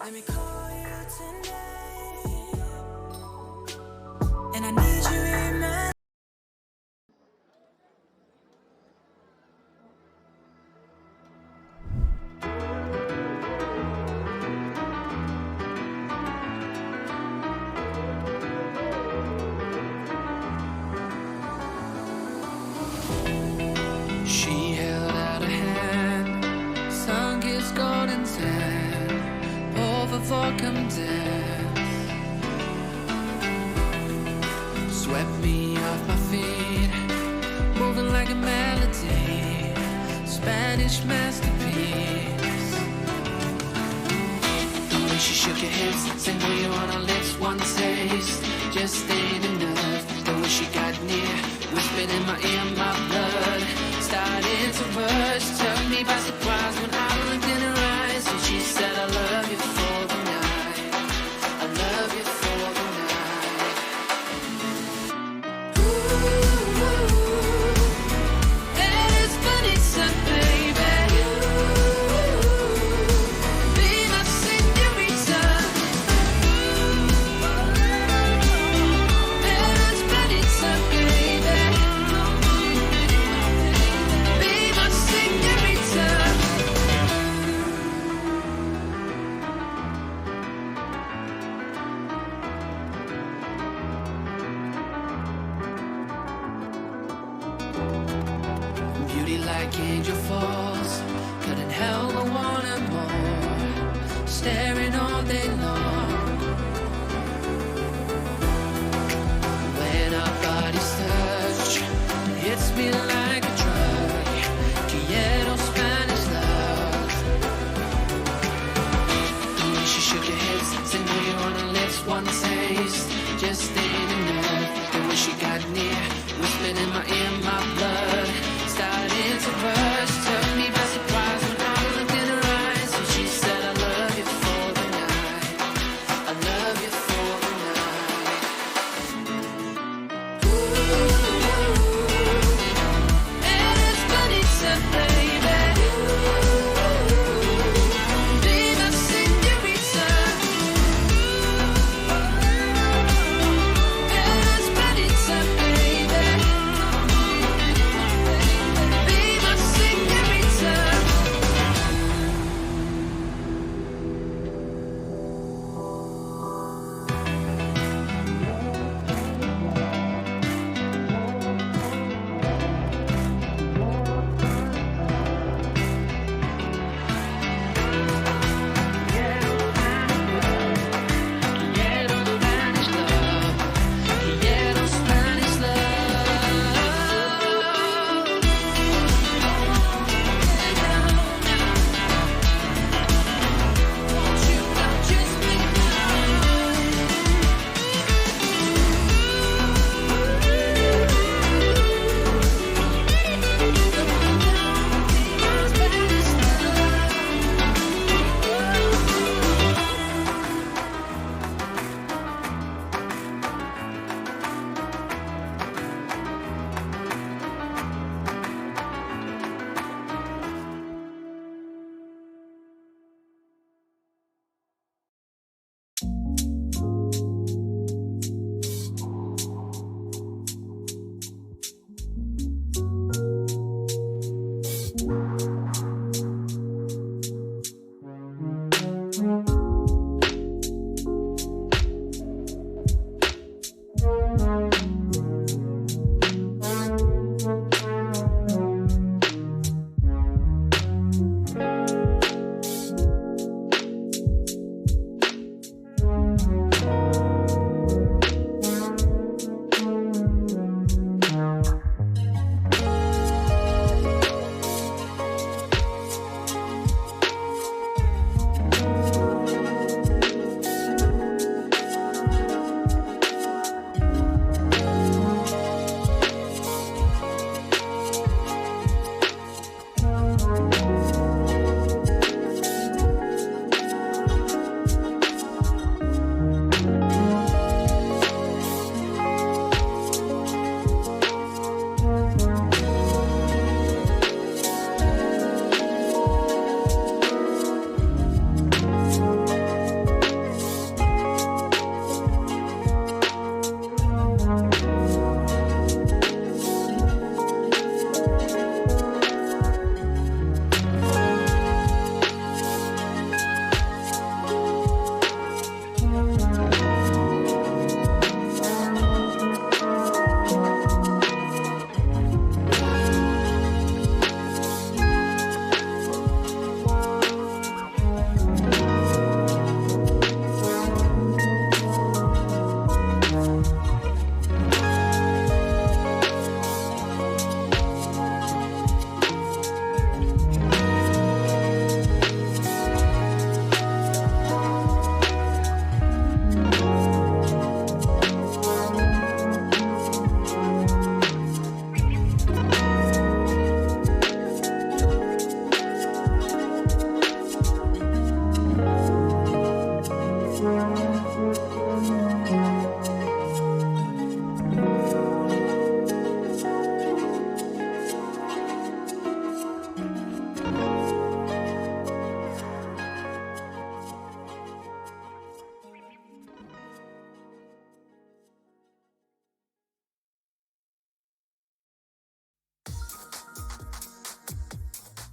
Let me call you tonight, and I need you in my. She held out her hand, sun-kissed golden tan. Por favor, come dance. Swept me off my feet, moving like a melody, Spanish masterpiece. The way she shook her hips, sang "Boy, you're on her lips, one taste just ain't enough." The way she got near, whispered in my ear, my blood started to rush. Took me by surprise when I looked in her eyes, and she said, "I love you for the night. I love you for the night." Ooh, eres bonita, baby. Be my señorita. Eres bonita, baby. Be my señorita. Beauty like angel falls, couldn't help but wanting more, staring all day long. When our bodies touch, it hits me like a drug. Quiero Spanish love. The way she shook her hips, said, "No, you're on her lips, one taste just ain't enough." The way she got near, whispered in my ear, my blood started to rush. Took me by surprise when I looked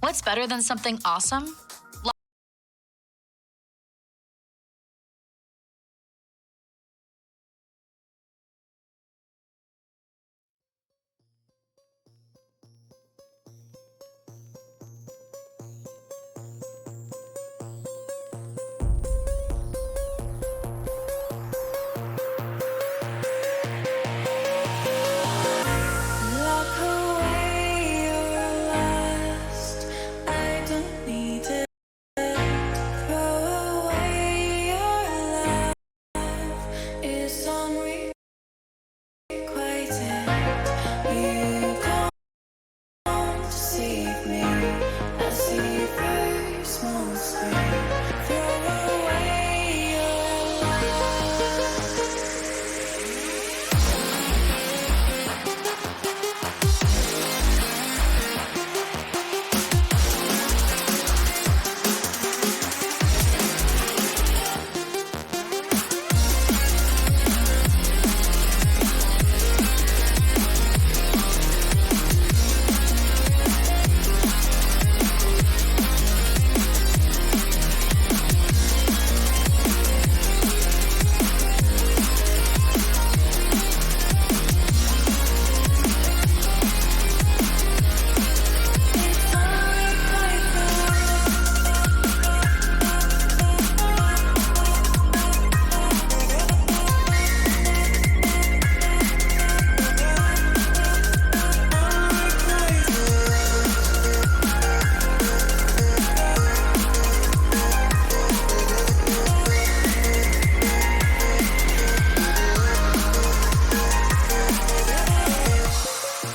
What's better than something awesome? Lock away your lust. I don't need it. Throw away your love. It's unrequited. You don't deceive me. I see very small screen. Throw away your love.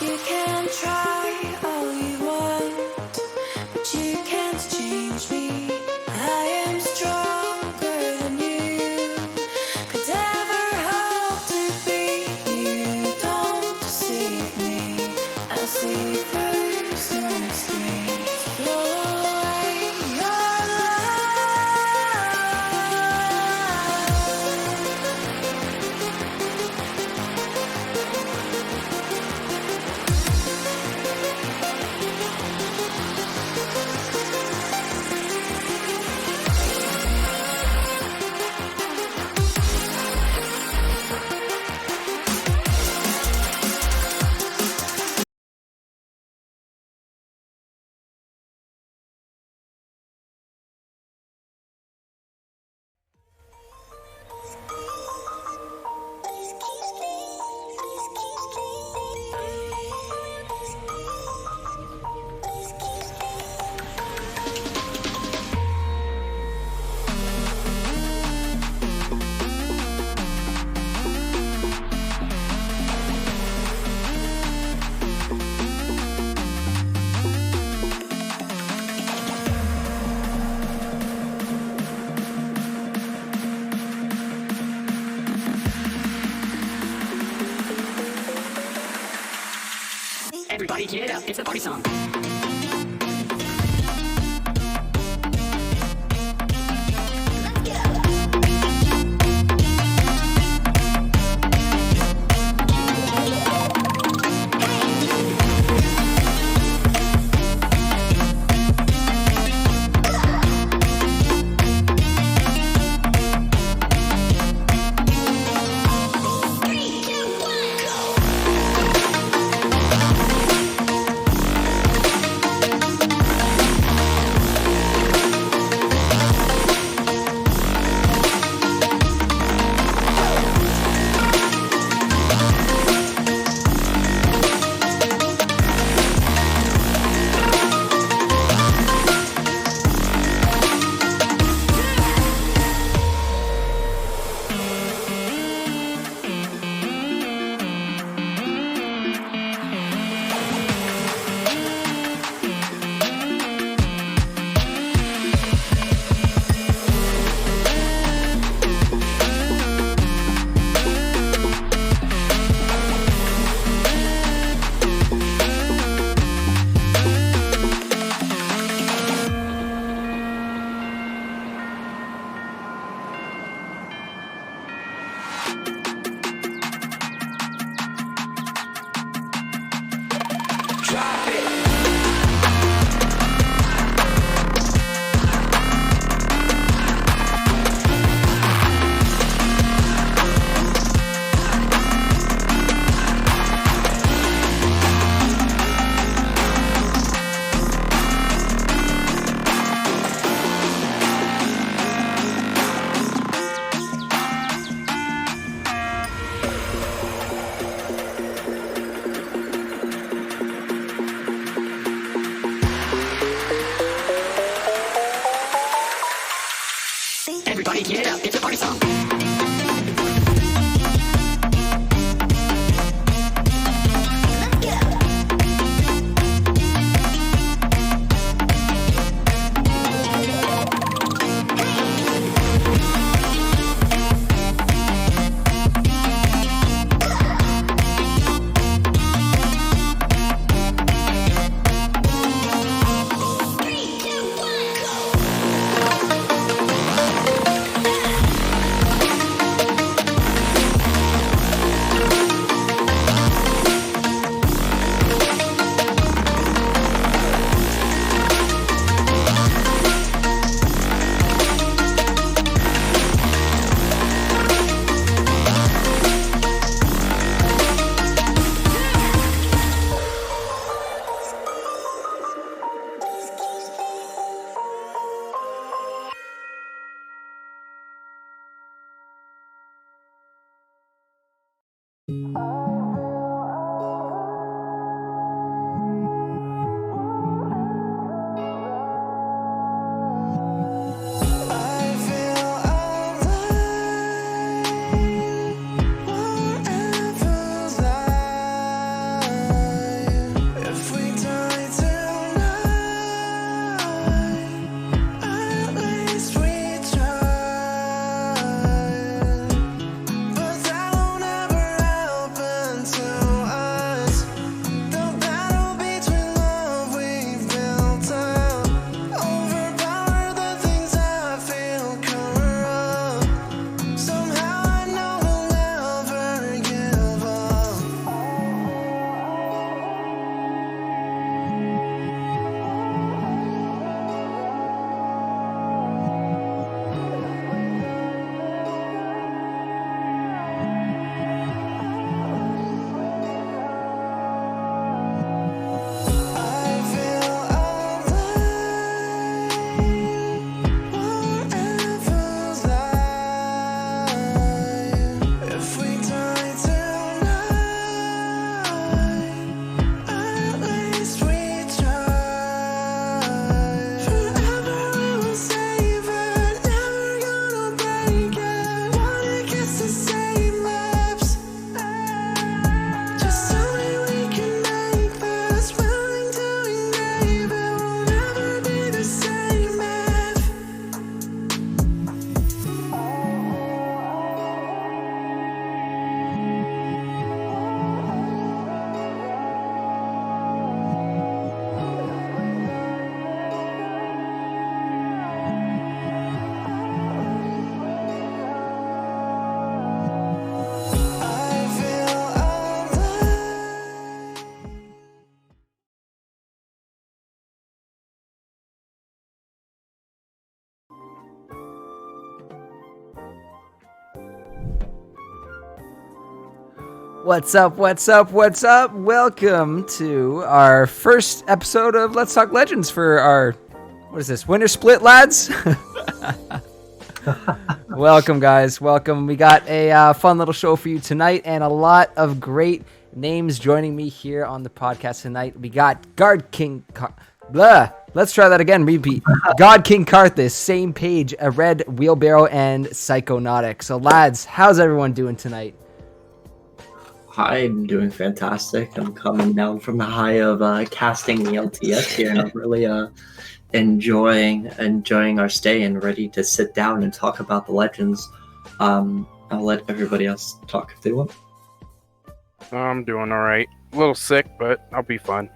You can try all you want, but you can't change me. I am stronger than you could ever hope to be. You don't deceive me. I see first on screen. Throw away your love. Everybody get up, it's a party song. Everybody get up, it's a party song. What's up, what's up, what's up? Welcome to our first episode of Let's Talk Legends for our, what is this, winter split, lads? Welcome, guys, welcome. We got a fun little show for you tonight and a lot of great names joining me here on the podcast tonight. We got God King... Let's try that again, repeat. God King Karthus, Same Page, A Red Wheelbarrow, and Psychonautic. So, lads, how's everyone doing tonight? I'm doing fantastic. I'm coming down from the high of casting the LTS here, and I'm really enjoying our stay and ready to sit down and talk about the legends. I'll let everybody else talk if they want. I'm doing all right. A little sick, but I'll be fine.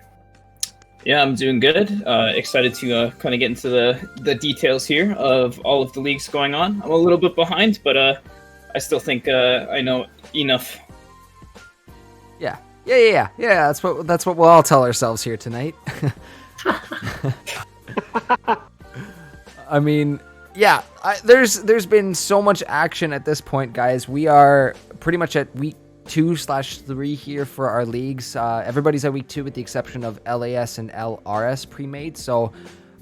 Yeah, I'm doing good. Excited to kind of get into the details here of all of the leagues going on. I'm a little bit behind, but I still think I know enough. Yeah. That's what we'll all tell ourselves here tonight. I mean, yeah. There's been so much action at this point, guys. We are pretty much at week 2/3 here for our leagues. Everybody's at week 2 with the exception of LAS and LRS pre-made. So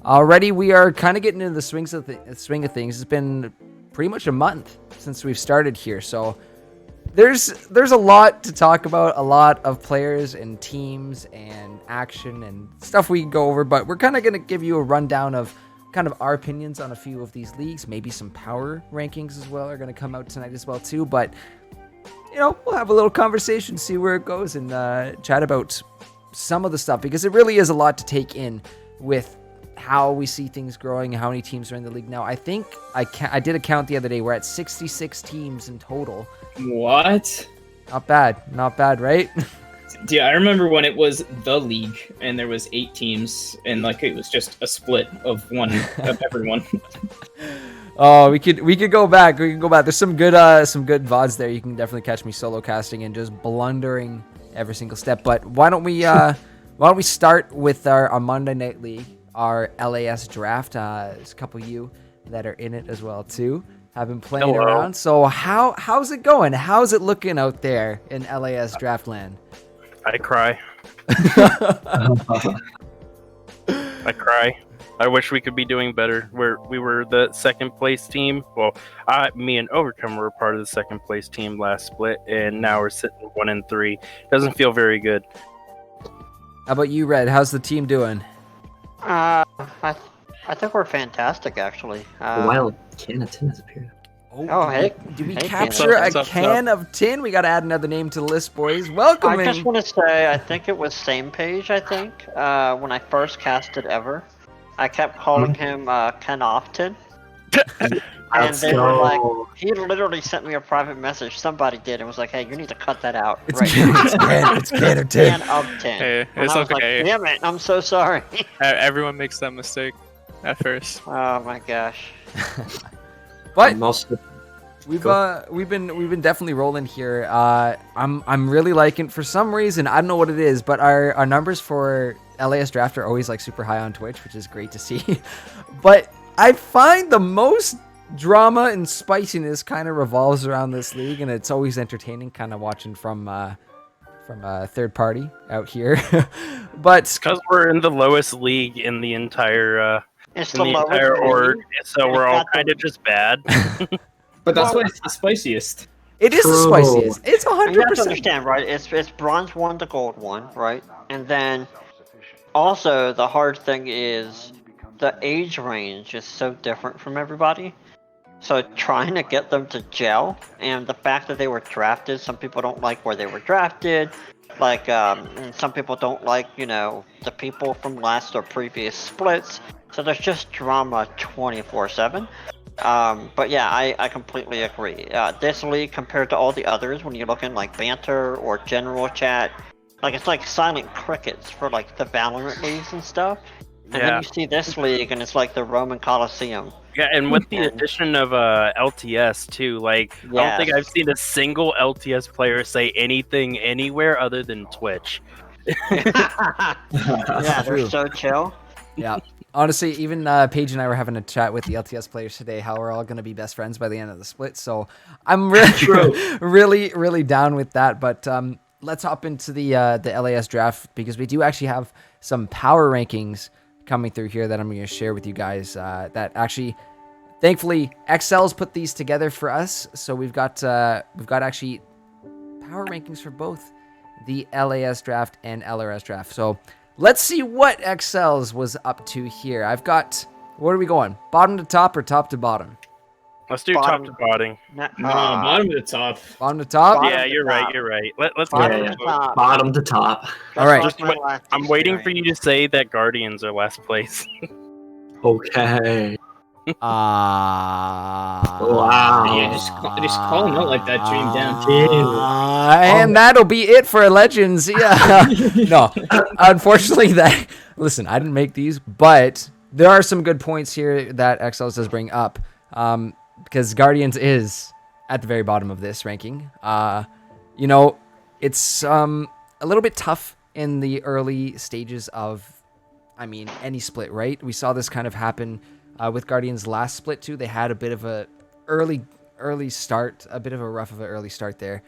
already we are kind of getting into the swing of things. It's been pretty much a month since we've started here. So there's a lot to talk about, a lot of players and teams and action and stuff we can go over, but we're kind of going to give you a rundown of kind of our opinions on a few of these leagues. Maybe some power rankings as well are going to come out tonight as well too. But we'll have a little conversation, see where it goes, and chat about some of the stuff, because it really is a lot to take in with how we see things growing, how many teams are in the league now. I think I did a count the other day. We're at 66 teams in total. What? Not bad, right? Yeah, I remember when it was the league and there was 8 teams and like it was just a split of everyone. Oh, we could go back. There's some good VODs there. You can definitely catch me solo casting and just blundering every single step. But why don't we start with our Monday Night League, our LAS draft. There's a couple of you that are in it as well too. Have been playing around. So how's it going? How's it looking out there in LAS draft land? I cry. I cry. I wish we could be doing better. We were the second place team. Well, me and Overcome were part of the second place team last split, and now we're sitting 1-3. Doesn't feel very good. How about you, Red? How's the team doing? I think we're fantastic, actually. A wild can of tin has appeared. Oh, hey. Did we Hey, capture Ken. a can of tin? We got to add another name to the list, boys. Welcome I in. just want to say, I think it was same page, when I first casted ever. I kept calling him Ken Often. And they were like, he literally sent me a private message, somebody did, and was like, hey, you need to cut that out. It's Ken of tin. Ken of 10. Hey, And it's I was okay. like, damn it, I'm so sorry. Everyone makes that mistake at first. Oh my gosh. But Most of we've been definitely rolling here. I'm really liking, for some reason, I don't know what it is, but our numbers for LAS draft are always like super high on Twitch, which is great to see. But I find the most drama and spiciness kind of revolves around this league, and it's always entertaining kind of watching from a third party out here. But It's because we're in the lowest league in the entire It's in the the lowest entire org, league. so and we're it's all got the- kind of just bad. But that's why it's the spiciest. it is the True. spiciest. It's And you have to 100%. understand, right? It's bronze 1 to gold 1, right? And then also the hard thing is the age range is so different from everybody. So trying to get them to gel, and the fact that they were drafted, some people don't like where they were drafted. Like, and some people don't like, the people from last or previous splits. So there's just drama 24/7. But yeah, I completely agree. This league compared to all the others, when you look in like banter or general chat, like it's like silent crickets for like the Valorant leagues and stuff. And then Yeah. you see this league and it's like the Roman Coliseum. Yeah, and with the And- addition of LTS too, like I don't think Yes. I've seen a single LTS player say anything anywhere other than Twitch. Yeah, they're True. so chill. Yeah. Honestly, even Paige and I were having a chat with the LTS players today, how we're all going to be best friends by the end of the split. So I'm really down with that. But let's hop into the LAS draft, because we do actually have some power rankings coming through here that I'm going to share with you guys. That actually, thankfully, Excel's put these together for us. So we've got actually power rankings for both the LAS draft and LRS draft. So let's see what Excel's was up to here. I've got, where are we going? Bottom to top or top to bottom? Let's do Bottom. top to bottom. No, bottom to the top. Bottom to top? Bottom Yeah, to you're top. right. You're right. Let's Bottom go. yeah. to top. Bottom to top. All right. Just like my last I'm waiting for experience. you to say that Guardians are last place. Okay. Wow. Yeah, just call him out like that, dream down. And that'll be it for Legends. Yeah. No, unfortunately, listen, I didn't make these, but there are some good points here that Exels does bring up. Because Guardians is at the very bottom of this ranking. It's a little bit tough in the early stages of, any split, right? We saw this kind of happen with Guardians last split too. They had a bit of a early start, a bit of a rough of an early start there.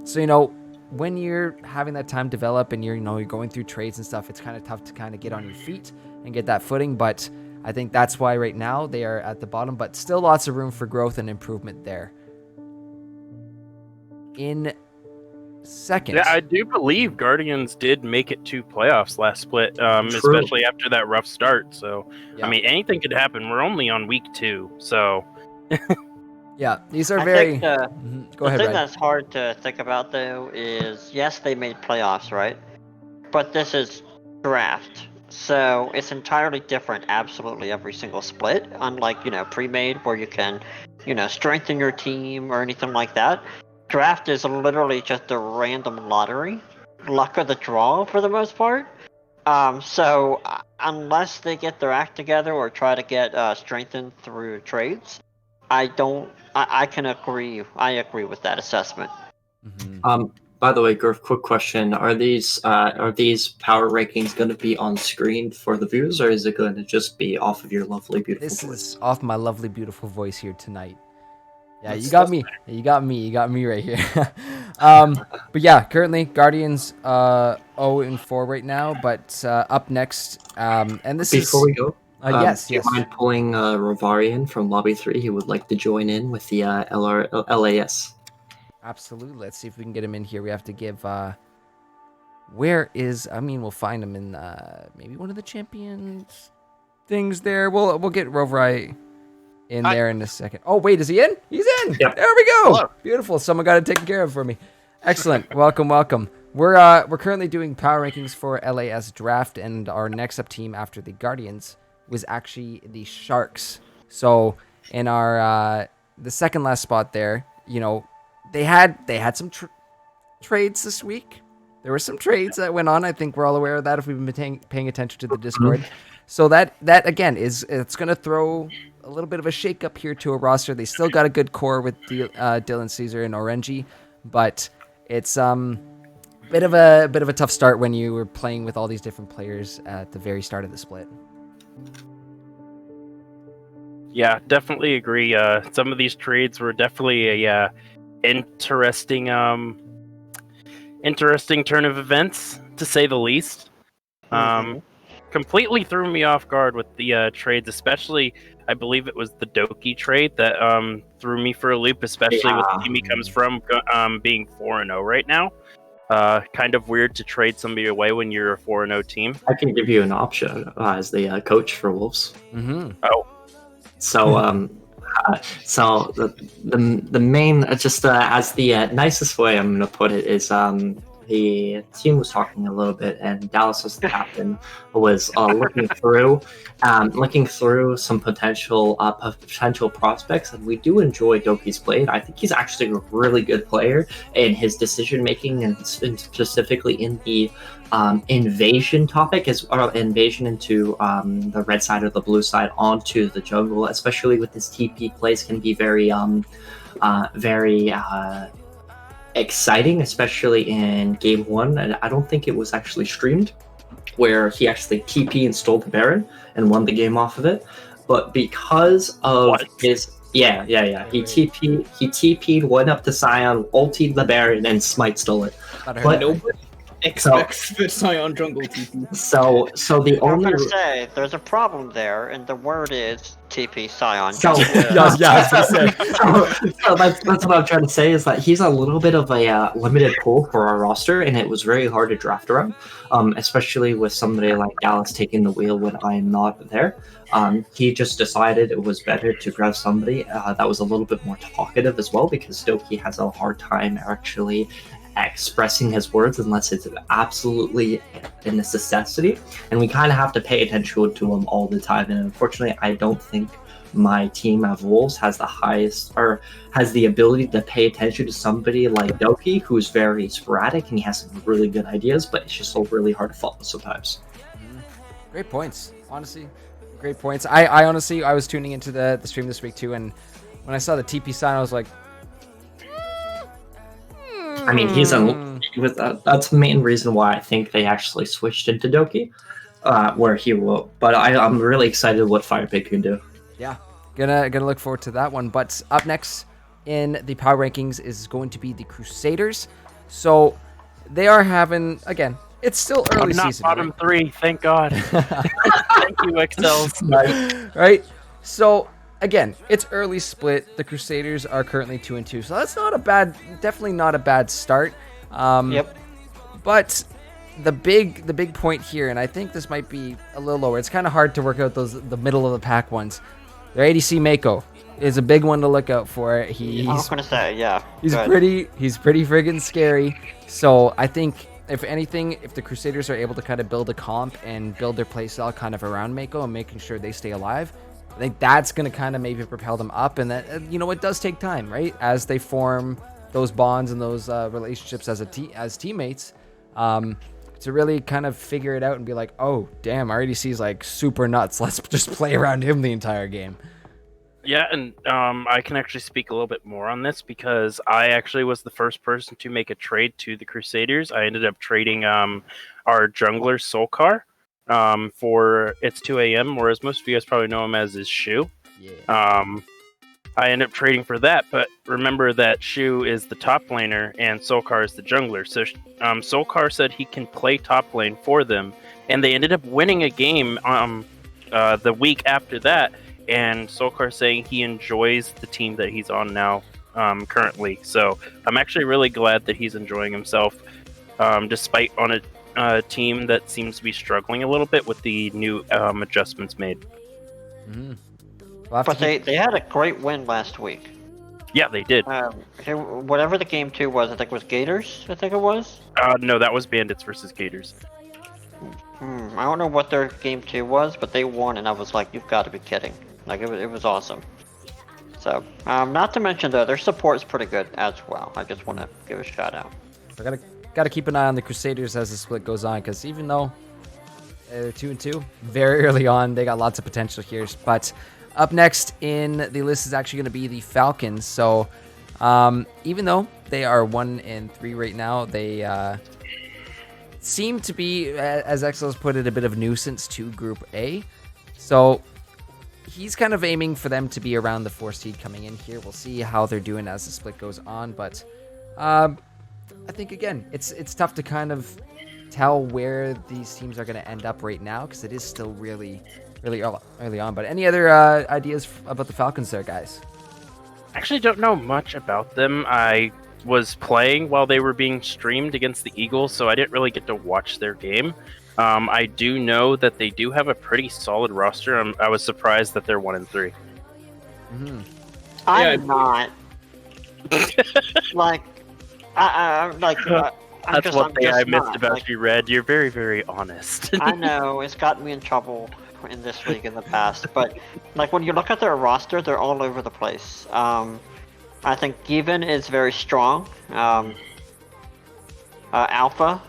So when you're having that time develop and you're going through trades and stuff, it's kind of tough to kind of get on your feet and get that footing. But I think that's why right now they are at the bottom, but still lots of room for growth and improvement there. In second. Yeah, I do believe Guardians did make it to playoffs last split, especially after that rough start. So, Yeah. I mean, anything could happen. We're only on week 2, so Yeah, these are I very. think Go the ahead, thing Ryan. that's hard to think about though is yes, they made playoffs, right? But this is draft, so it's entirely different. Absolutely every single split, unlike pre-made where you can, strengthen your team or anything like that. Draft is literally just a random lottery, luck of the draw for the most part. So unless they get their act together or try to get strengthened through trades, I don't. I can agree. I agree with that assessment. By the way, Griff, quick question: Are these power rankings going to be on screen for the viewers, or is it going to just be off of your lovely, beautiful This voice? is off my lovely, beautiful voice here tonight. Yeah, you got me. You got me right here. But yeah, currently Guardians 0-4 right now. But up next, and this Before we go, yes, do you yes. mind pulling Rovarian from Lobby 3? He would like to join in with the LAS. Absolutely. Let's see if we can get him in here. We have to give. Where is? I mean, we'll find him in maybe one of the champions things there. We'll get Rover in there in a second. Oh wait, is he in? He's in. Yep. There we go. Hello. Beautiful. Someone got it taken care of for me. Excellent. Welcome. We're currently doing power rankings for LAS draft, and our next up team after the Guardians was actually the Sharks. So in our the second last spot there, they had some trades this week. There were some trades that went on. I think we're all aware of that if we've been paying attention to the Discord. So that again it's going to throw a little bit of a shakeup here to a roster. They still got a good core with Dylan Caesar and Orenji, but it's bit of a tough start when you were playing with all these different players at the very start of the split. yeah, definitely agree. Some of these trades were definitely a interesting turn of events, to say the least. Completely threw me off guard with the trades, especially I believe it was the Doki trade that threw me for a loop, especially with the team he comes from being 4-0 right now. Kind of weird to trade somebody away when you're a 4-0 team. I can give you an option as the coach for Wolves. Oh, So so the main just as the nicest way I'm gonna put it is the team was talking a little bit, and Dallas as the captain was looking through some potential prospects, and we do enjoy Doki's play. I think he's actually a really good player in his decision making, and specifically in the invasion topic, invasion into the red side or the blue side onto the jungle, especially with his TP plays, can be very exciting, especially in game 1. And I don't think it was actually streamed, where he actually TP and stole the Baron and won the game off of it. But because of his he TP'd, went up to Sion, ultied the Baron, and Smite stole it. But Nobody expects the Sion jungle TP. So the I'm only gonna say there's a problem there, and the word is TP Scion. So, so that's what I'm trying to say, is that he's a little bit of a limited pool for our roster, and it was very hard to draft around, especially with somebody like Dallas taking the wheel when I'm not there. He just decided it was better to grab somebody that was a little bit more talkative as well, because Doki has a hard time actually expressing his words unless it's absolutely a necessity, and we kind of have to pay attention to him all the time. And unfortunately, I don't think my team of Wolves has the ability to pay attention to somebody like Doki, who's very sporadic and he has some really good ideas, but it's just so really hard to follow sometimes. Great points, honestly. Great points. I honestly, I was tuning into the stream this week too, and when I saw the TP sign, I was like, I mean, that's the main reason why I think they actually switched into Doki, where he will. But I'm really excited what Firepig can do. yeah, gonna look forward to that one. But up next in the power rankings is going to be the Crusaders. So they are having, again, it's still early I'm not season. bottom Right? 3, thank God. Thank you, XLs. Right? So again, it's early split. The Crusaders are currently 2-2, so that's definitely not a bad start. Yep. But the big point here, and I think this might be a little lower. It's kind of hard to work out the middle of the pack ones. Their ADC Mako is a big one to look out for. I was gonna say, yeah. He's good. pretty friggin' scary. So I think if anything, if the Crusaders are able to kind of build a comp and build their playstyle kind of around Mako and making sure they stay alive, I think that's gonna kind of maybe propel them up. And that it does take time, right? As they form those bonds and those relationships as teammates, to really kind of figure it out and be like, oh damn, our ADC is like super nuts. Let's just play around him the entire game. Yeah, and I can actually speak a little bit more on this because I actually was the first person to make a trade to the Crusaders. I ended up trading our jungler Solkar for It's 2 a.m., or as most of you guys probably know him as is Shu. Yeah. I ended up trading for that, but remember that Shu is the top laner and Solkar is the jungler. So Solkar said he can play top lane for them, and they ended up winning a game the week after that. And Solkar saying he enjoys the team that he's on now currently. So I'm actually really glad that he's enjoying himself, despite on a team that seems to be struggling a little bit with the new adjustments made. Mm-hmm. But they had a great win last week. Yeah, they did. Whatever the game 2 was, I think it was Gators, I think it was? No, that was Bandits versus Gators. I don't know what their game 2 was, but they won, and I was like, you've got to be kidding. Like, it was awesome. So, not to mention, though, their support's pretty good as well. I just want to give a shout out. I gotta keep an eye on the Crusaders as the split goes on, because even though they're 2-2, very early on, they got lots of potential here. But up next in the list is actually going to be the Falcons. So, even though they are 1-3 right now, they seem to be, as Excel's put it, a bit of nuisance to Group A. So he's kind of aiming for them to be around the 4 seed coming in here. We'll see how they're doing as the split goes on, but I think again it's tough to kind of tell where these teams are going to end up right now because it is still really early on. But any other ideas about the Falcons there, guys? I actually don't know much about them. I was playing while they were being streamed against the Eagles, so I didn't really get to watch their game. I do know that they do have a pretty solid roster. I was surprised that they're 1-3. Mm-hmm. I'm not. Like, I'm That's just, one thing I missed not. about Like, you, Red. You're very, very honest. I know, it's gotten me in trouble in this league in the past, but like when you look at their roster, they're all over the place. I think Given is very strong. Alpha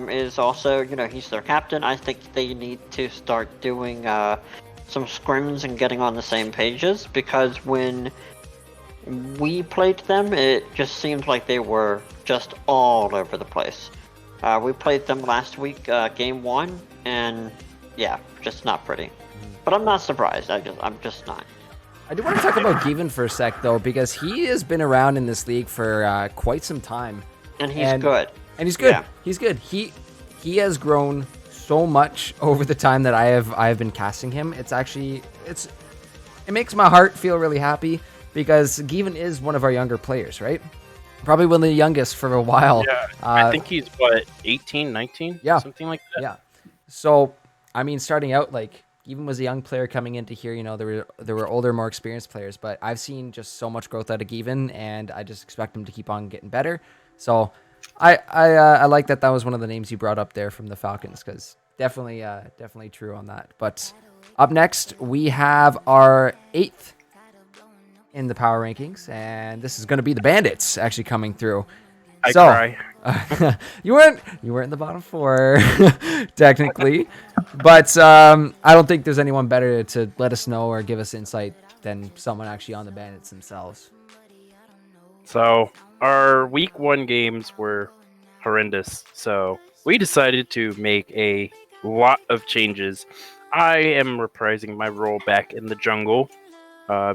is also, he's their captain. I think they need to start doing some scrims and getting on the same pages, because when we played them, it just seemed like they were just all over the place. We played them last week, game 1, and yeah, just not pretty. But I'm not surprised. I'm just not. I do want to talk about Given for a sec, though, because he has been around in this league for quite some time. And he's good. And he's good. Yeah. He's good. He has grown so much over the time that I have been casting him. It makes my heart feel really happy, because Given is one of our younger players, right? Probably one of the youngest for a while. Yeah, I think he's, 18, 19? Yeah. Something like that. Yeah. So, I mean, starting out, Given was a young player coming into here. There were older, more experienced players, but I've seen just so much growth out of Given, and I just expect him to keep on getting better. So, I like that was one of the names you brought up there from the Falcons, because definitely true on that. But up next, we have our 8th in the power rankings, and this is going to be the Bandits actually coming through. I cry. You weren't in the bottom 4 technically, but I don't think there's anyone better to let us know or give us insight than someone actually on the Bandits themselves. So our week 1 games were horrendous, so we decided to make a lot of changes. I am reprising my role back in the jungle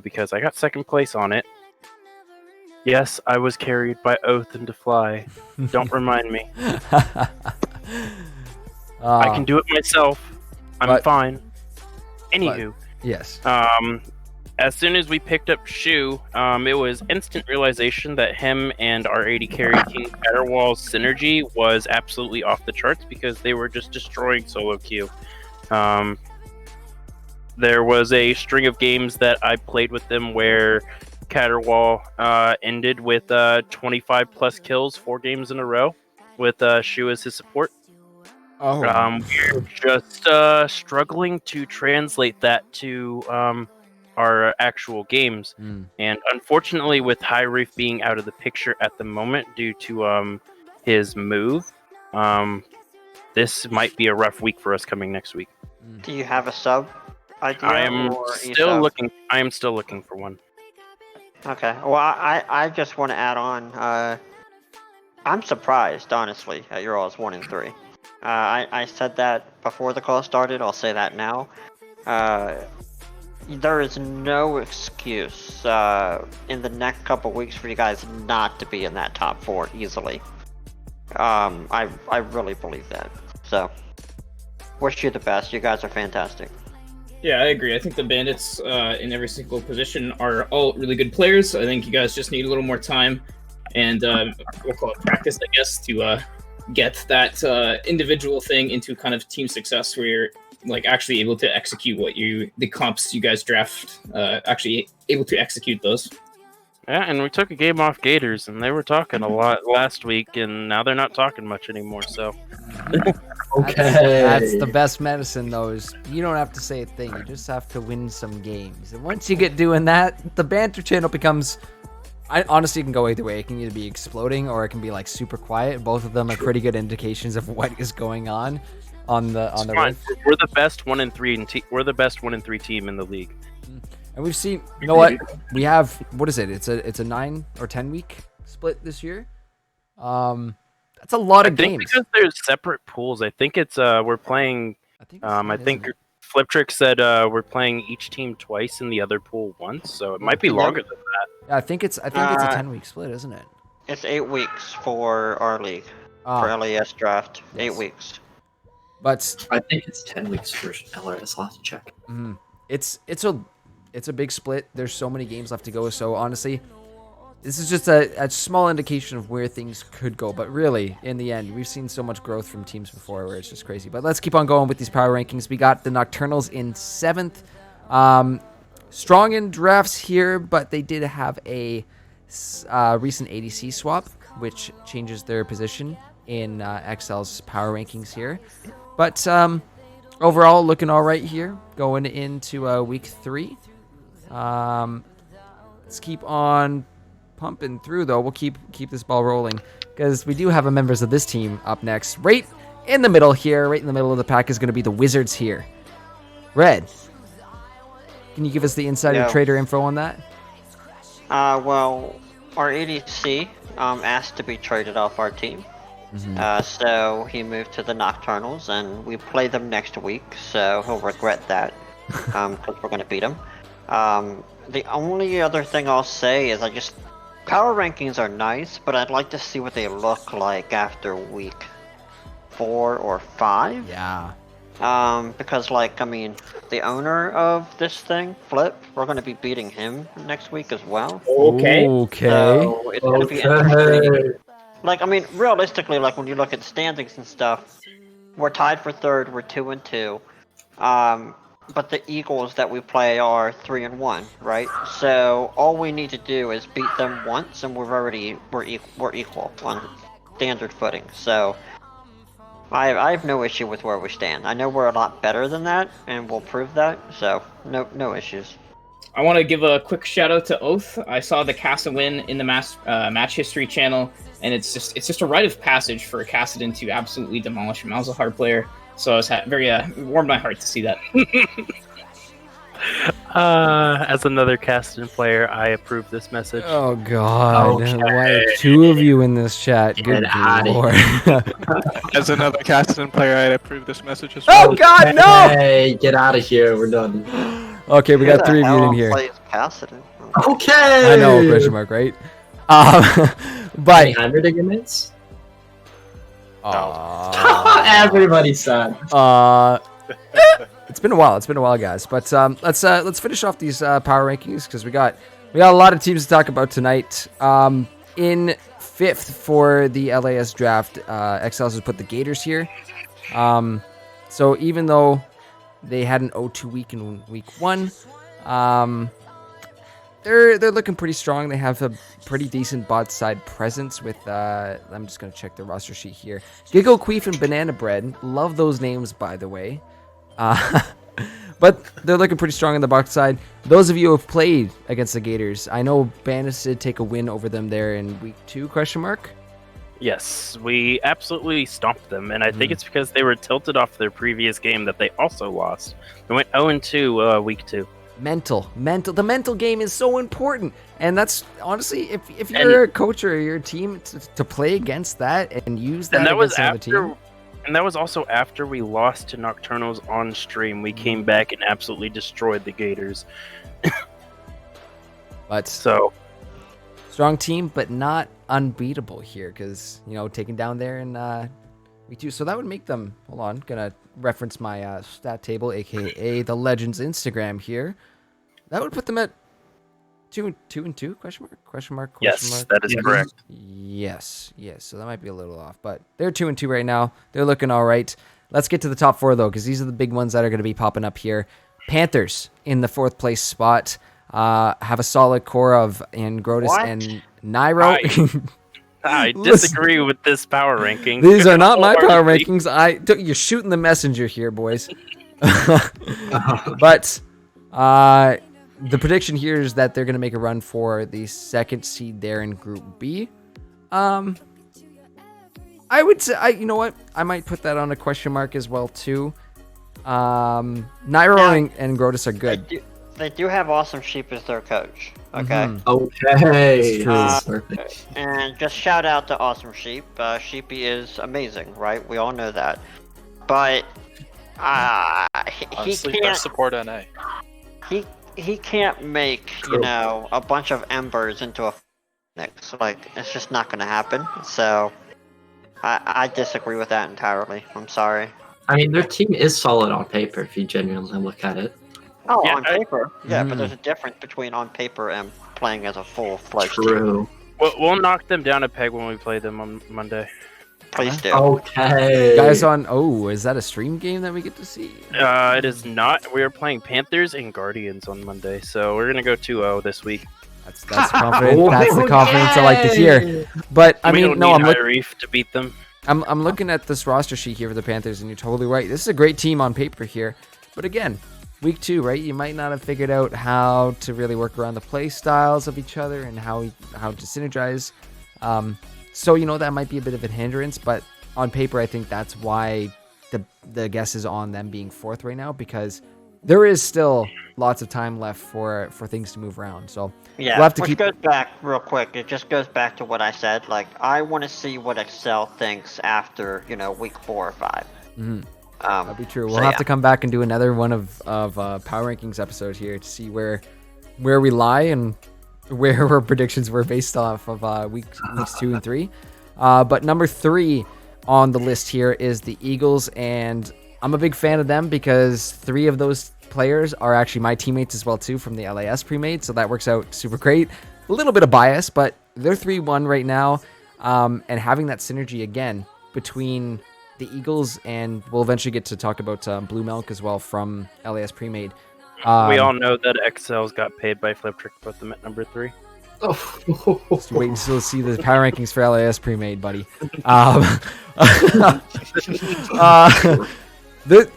because I got 2nd place on it. Yes, I was carried by Oath and Fly. Don't remind me. I can do it myself. I'm fine. Anywho. Yes. as soon as we picked up Shu, it was instant realization that him and our AD carry King Caterwall's synergy was absolutely off the charts because they were just destroying solo queue. There was a string of games that I played with them where Caterwall ended with 25 plus kills 4 games in a row with Shu as his support. Oh, We're just struggling to translate that to our actual games. And unfortunately, with High Reef being out of the picture at the moment due to his move, this might be a rough week for us coming next week. Do you have a sub idea? I am or still e-sub? looking. I am still looking for one. Okay. Well, I just want to add on. I'm surprised, honestly, at your all's 1-3. I said that before the call started. I'll say that now. There is no excuse in the next couple weeks for you guys not to be in that top 4 easily. I really believe that. So, wish you the best. You guys are fantastic. Yeah, I agree. I think the Bandits in every single position are all really good players. I think you guys just need a little more time and we'll call it practice, I guess, to get that individual thing into kind of team success where you're like actually able to execute the comps you guys draft, actually able to execute those. Yeah, and we took a game off Gators, and they were talking a lot last week, and now they're not talking much anymore. So, that's the best medicine, though. Is you don't have to say a thing; you just have to win some games. And once you get doing that, the banter channel becomes. I honestly, it can go either way. It can either be exploding or it can be like super quiet. Both of them are pretty good indications of what is going on the roof. We're the best 1-3 we're the best 1-3 team in the league. And we've seen, you know what? We have, what is it? It's a 9 or 10 week split this year. That's a lot of games. Because there's separate pools. I think it's we're playing. I think Fliptrick said we're playing each team twice and the other pool once, so it might be longer than that. Yeah, I think it's a 10-week split, isn't it? It's 8 weeks for our league for LAS draft. Yes. 8 weeks. But I think it's 10 weeks for LRS. I'll have to check. It's a big split. There's so many games left to go. So honestly, this is just a small indication of where things could go. But really, in the end, we've seen so much growth from teams before where it's just crazy. But let's keep on going with these power rankings. We got the Nocturnals in 7th. Strong in drafts here, but they did have a recent ADC swap, which changes their position in XL's power rankings here. But overall, looking all right here going into week 3. Let's keep on pumping through, though. We'll keep this ball rolling because we do have a members of this team up next. Right in the middle here, right in the middle of the pack is going to be the Wizards here. Red, can you give us the insider trader info on that? Well, our ADC asked to be traded off our team. So he moved to the Nocturnals, and we play them next week, so he'll regret that because we're going to beat him. The only other thing I'll say is power rankings are nice, but I'd like to see what they look like after week 4 or 5. Yeah. Because the owner of this thing, Flip, we're going to be beating him next week as well. Okay. So it's going to be interesting. Realistically, when you look at the standings and stuff, we're tied for 3rd. We're 2-2. But the Eagles that we play are 3-1, right? So all we need to do is beat them once, and we're equal on standard footing. So I have no issue with where we stand. I know we're a lot better than that, and we'll prove that. So no issues. I want to give a quick shout out to Oath. I saw the Casa win in the match history channel, and it's just a rite of passage for Kassadin to absolutely demolish him. I was a hard player, so I was very it warmed my heart to see that. As another Kassadin player, I approve this message. Oh God! Why 2 of you in this chat? Good lord! As another Kassadin player, I approve this message as well. Oh God, no! Hey, get out of here. We're done. Okay, we got 3 of you in here. Kassadin? Okay. I know, question mark, right? But Hammer Digaments? Everybody's sad. It's It's been a while. It's been a while, guys. But let's finish off these power rankings because we got a lot of teams to talk about tonight. In fifth for the LAS draft, XLs has put the Gators here. So even though they had an 0-2 week in week 1, they're looking pretty strong. They have a pretty decent bot side presence with I'm just gonna check the roster sheet here. Giggle Queef and Banana Bread. Love those names, by the way. But they're looking pretty strong on the box side. Those of you who have played against the Gators, I know Bandits did take a win over them there in week 2, ? Yes, we absolutely stomped them, and I think it's because they were tilted off their previous game that they also lost. They went 0-2 week 2. The mental game is so important, and that's honestly, if you're a coach or your team to play against that and use that, and that was against another after, team. and that was also after we lost to Nocturnals on stream. We came back and absolutely destroyed the Gators. But So strong team, but not unbeatable here because taken down there in week 2. So that would make them. Hold on, gonna reference my stat table, aka the Legends Instagram here. That would put them at 2-2 ? Yes, that is correct. Yes. So that might be a little off, but they're 2-2 right now. They're looking all right. Let's get to the top 4 though, because these are the big ones that are going to be popping up here. Panthers in the 4th place spot. Have a solid core of Angrotus and Nairo. I disagree with this power ranking. These are not my power rankings. You're shooting the messenger here, boys. But the prediction here is that they're going to make a run for the 2nd seed there in Group B. I would say, you know what? I might put that on a question mark as well too. Nairo and Grotus are good. They do have Awesome Sheep as their coach. Okay. Okay. Perfect. And just shout out to Awesome Sheep. Sheepy is amazing, right? We all know that. But Honestly, he best can't. support NA. He can't make a bunch of embers into a mix. Like it's just not going to happen. So I disagree with that entirely. I'm sorry. I mean, their team is solid on paper if you genuinely look at it. Oh, on paper, yeah, but there's a difference between on paper and playing as a full-fledged team. True. We'll knock them down a peg when we play them on Monday. Please do. Okay. Guys is that a stream game that we get to see? It is not. We are playing Panthers and Guardians on Monday, so we're gonna go 2-0 this week. That's confident. That's the confidence I like to hear. But I mean, no, I'm Reef to beat them. I'm looking at this roster sheet here for the Panthers, and you're totally right. This is a great team on paper here, but again, week 2, right? You might not have figured out how to really work around the play styles of each other and how to synergize. So that might be a bit of a hindrance, but on paper, I think that's why the guess is on them being 4th right now, because there is still lots of time left for things to move around. So yeah, we'll have to which goes back real quick. It just goes back to what I said. Like I want to see what Excel thinks after week 4 or 5. Mm-hmm. That'd be true. We'll have to come back and do another one of power rankings episode here to see where we lie and where our predictions were based off of weeks 2 and 3. But number 3 on the list here is the Eagles, and I'm a big fan of them because 3 of those players are actually my teammates as well too from the LAS pre-made, so that works out super great. A little bit of bias, but they're 3-1 right now, and having that synergy again between the Eagles, and we'll eventually get to talk about Blue Milk as well from LAS pre-made. We all know that XL's got paid by Flip Trick to put them at number 3. Just wait until you see the power rankings for LAS pre-made, buddy.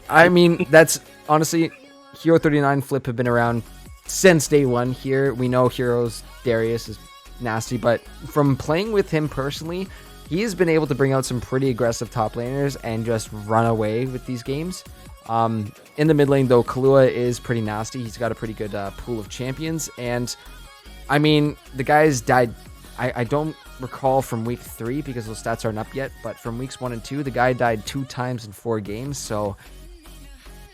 I mean, that's honestly, Hero 39 Flip have been around since day 1 here. We know Heroes Darius is nasty, but from playing with him personally, he has been able to bring out some pretty aggressive top laners and just run away with these games. In the mid lane, though, Kahlua is pretty nasty. He's got a pretty good pool of champions. And, I mean, the guys died. I don't recall from week 3 because those stats aren't up yet. But from weeks 1 and 2, the guy died 2 times in 4 games. So,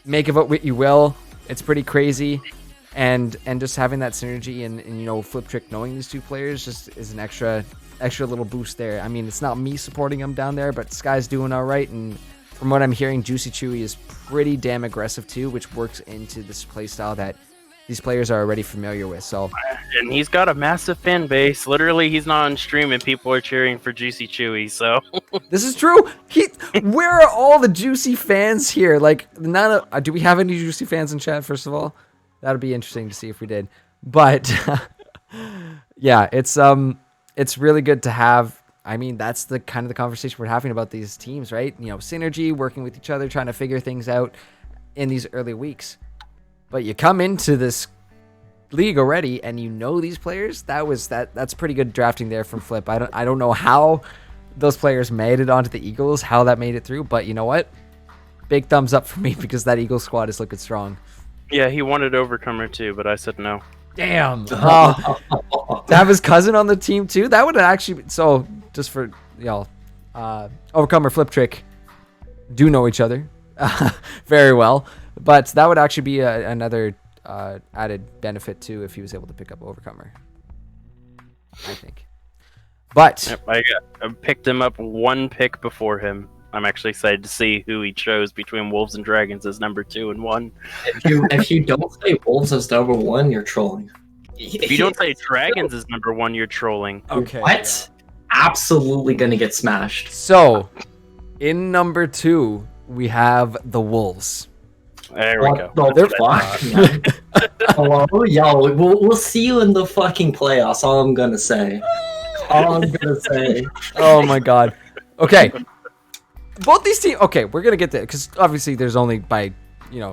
make of it what you will. It's pretty crazy. And just having that synergy and Flip Trick knowing these 2 players just is an extra little boost there. I mean, it's not me supporting him down there, but Sky's doing all right, and from what I'm hearing, Juicy Chewy is pretty damn aggressive too, which works into this playstyle that these players are already familiar with. So, and he's got a massive fan base. Literally, he's not on stream and people are cheering for Juicy Chewy. So this is true. Where are all the Juicy fans here? Like, none of, do we have any Juicy fans in chat? First of all, that'd be interesting to see if we did. But yeah, it's really good to have. I mean, that's the kind of the conversation we're having about these teams, right? You know, synergy, working with each other, trying to figure things out in these early weeks. But you come into this league already and you know these players. That's pretty good drafting there from Flip. I don't know how those players made it onto the Eagles, how that made it through, but you know what? Big thumbs up for me because that Eagles squad is looking strong. yeah, he wanted Overcomer too, but I said no. Damn. To have his cousin on the team too, that would actually be, so just for y'all, Overcomer Flip Trick do know each other very well, but that would actually be another added benefit too if he was able to pick up Overcomer, I think. But Yep, I picked him up one pick before him. I'm actually excited to see who he chose between Wolves and Dragons as number 2 and 1. If you don't say Wolves as number 1, you're trolling. If you don't say Dragons as number 1, you're trolling. okay, What? Absolutely gonna get smashed. so in number 2 we have the Wolves. There we go. What the fuck, man? Hello, yo, we'll see you in the fucking playoffs. All I'm gonna say. Oh my god. Okay. Both these teams. Okay, we're gonna get there because obviously there's only by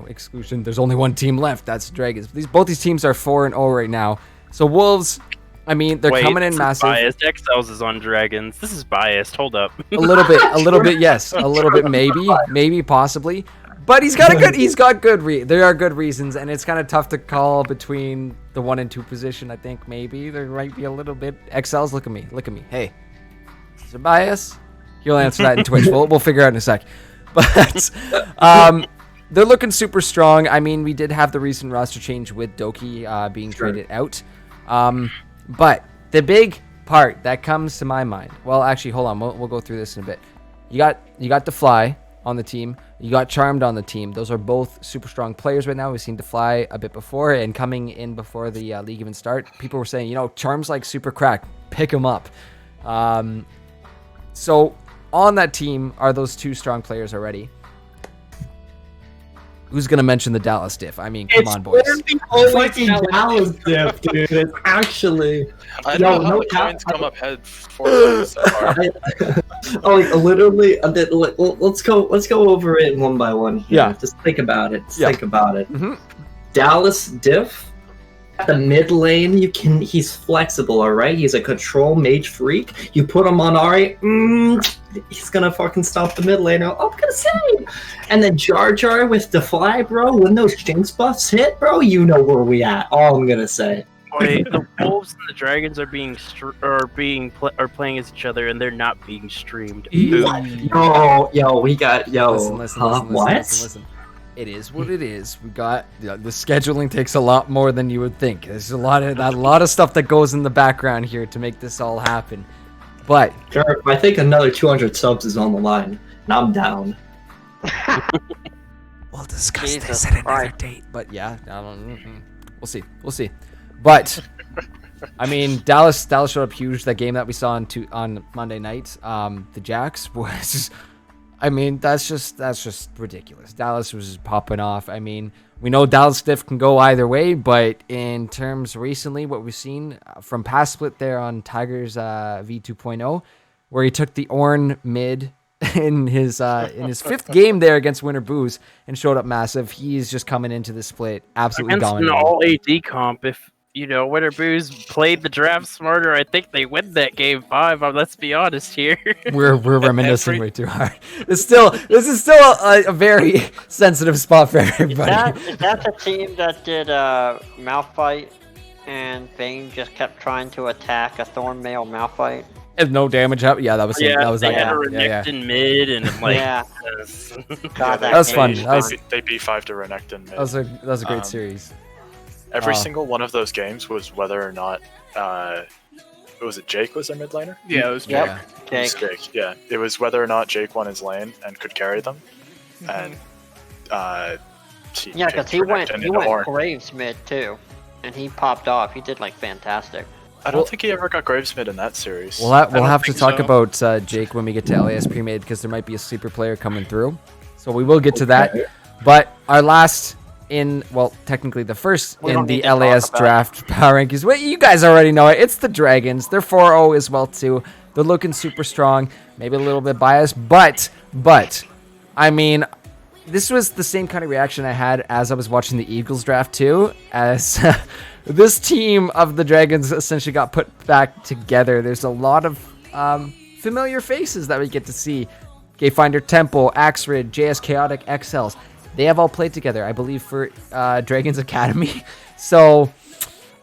exclusion. There's only one team left. That's Dragons. Both these teams are 4-0 right now. So Wolves. I mean, they're coming in massive. Biased. XLs is on Dragons. This is biased. Hold up. A little bit. Yes, a little bit. Maybe, possibly. But he's got there are good reasons, and it's kind of tough to call between the 1 and 2 position. I think maybe there might be a little bit. XLs, look at me. Hey, is it bias? He'll answer that in Twitch. We'll figure out in a sec. But they're looking super strong. I mean, we did have the recent roster change with Doki being traded out. But the big part that comes to my mind. Well, actually, hold on. We'll go through this in a bit. You got the Fly on the team. You got Charmed on the team. Those are both super strong players right now. We've seen the Fly a bit before, and coming in before the league even start, people were saying, Charm's like super crack. Pick him up. So on that team are those 2 strong players already. Who's gonna mention the Dallas diff? I mean, come on, boys. Fucking Dallas diff, dude. It's actually. I don't know how the coins come up head for so far. Literally. Let's go over it one by one here. Yeah. Just think about it. Mm-hmm. Dallas diff. At the mid lane, he's flexible, alright? He's a control mage freak. You put him on Ari, he's gonna fucking stop the mid lane. I'm gonna say. And then Jar Jar with the Fly, bro. When those Jinx buffs hit, bro, you know where we at. All I'm gonna say. Wait, the Wolves and the Dragons are playing as each other, and they're not being streamed. Listen. It is what it is. We got the scheduling takes a lot more than you would think. There's a lot of stuff that goes in the background here to make this all happen. But Jared, I think another 200 subs is on the line, and I'm down. We'll discuss this at another date. But yeah, we'll see. But I mean, Dallas showed up huge. That game that we saw on Monday night, the Jacks was. I mean, that's just ridiculous. Dallas was just popping off. I mean, we know Dallas diff can go either way, but in terms recently, what we've seen from past split there on Tigers V2.0, where he took the Ornn mid in his 5th game there against Winter Booze and showed up massive. He's just coming into the split absolutely dominating. Against an all AD comp, if Winter Booze played the draft smarter, I think they win that game 5. Let's be honest here. We're reminiscing way too hard. This is still a very sensitive spot for everybody. Is that the team that did Malphite and Bane just kept trying to attack a Thornmail Malphite? If no damage happened, yeah, that was yeah. That was they that. had a Renekton mid, and like yeah. God, that was fun. They B5 to Renekton mid. That was a great series. Every single one of those games was whether or not was it Jake was their mid laner? Yeah, it was Yep. Yeah. It was Jake. Yeah, it was whether or not Jake won his lane and could carry them, and Yeah, because he turned went into Orange. Graves mid too, and he popped off. He did like fantastic. I don't think he ever got Graves mid in that series. We'll have to talk about Jake when we get to LAS pre-made because there might be a sleeper player coming through. So we will get to that. But our last technically the first We in don't the need to talk LAS about draft power rankings. Well, you guys already know it. It's the Dragons. They're 4-0 as well too. They're looking super strong. Maybe a little bit biased, but I mean, this was the same kind of reaction I had as I was watching the Eagles draft too, as this team of the Dragons essentially got put back together. There's a lot of familiar faces that we get to see. Gayfinder Temple, Axrid, JS Chaotic, XLs. They have all played together, I believe, for Dragons Academy. So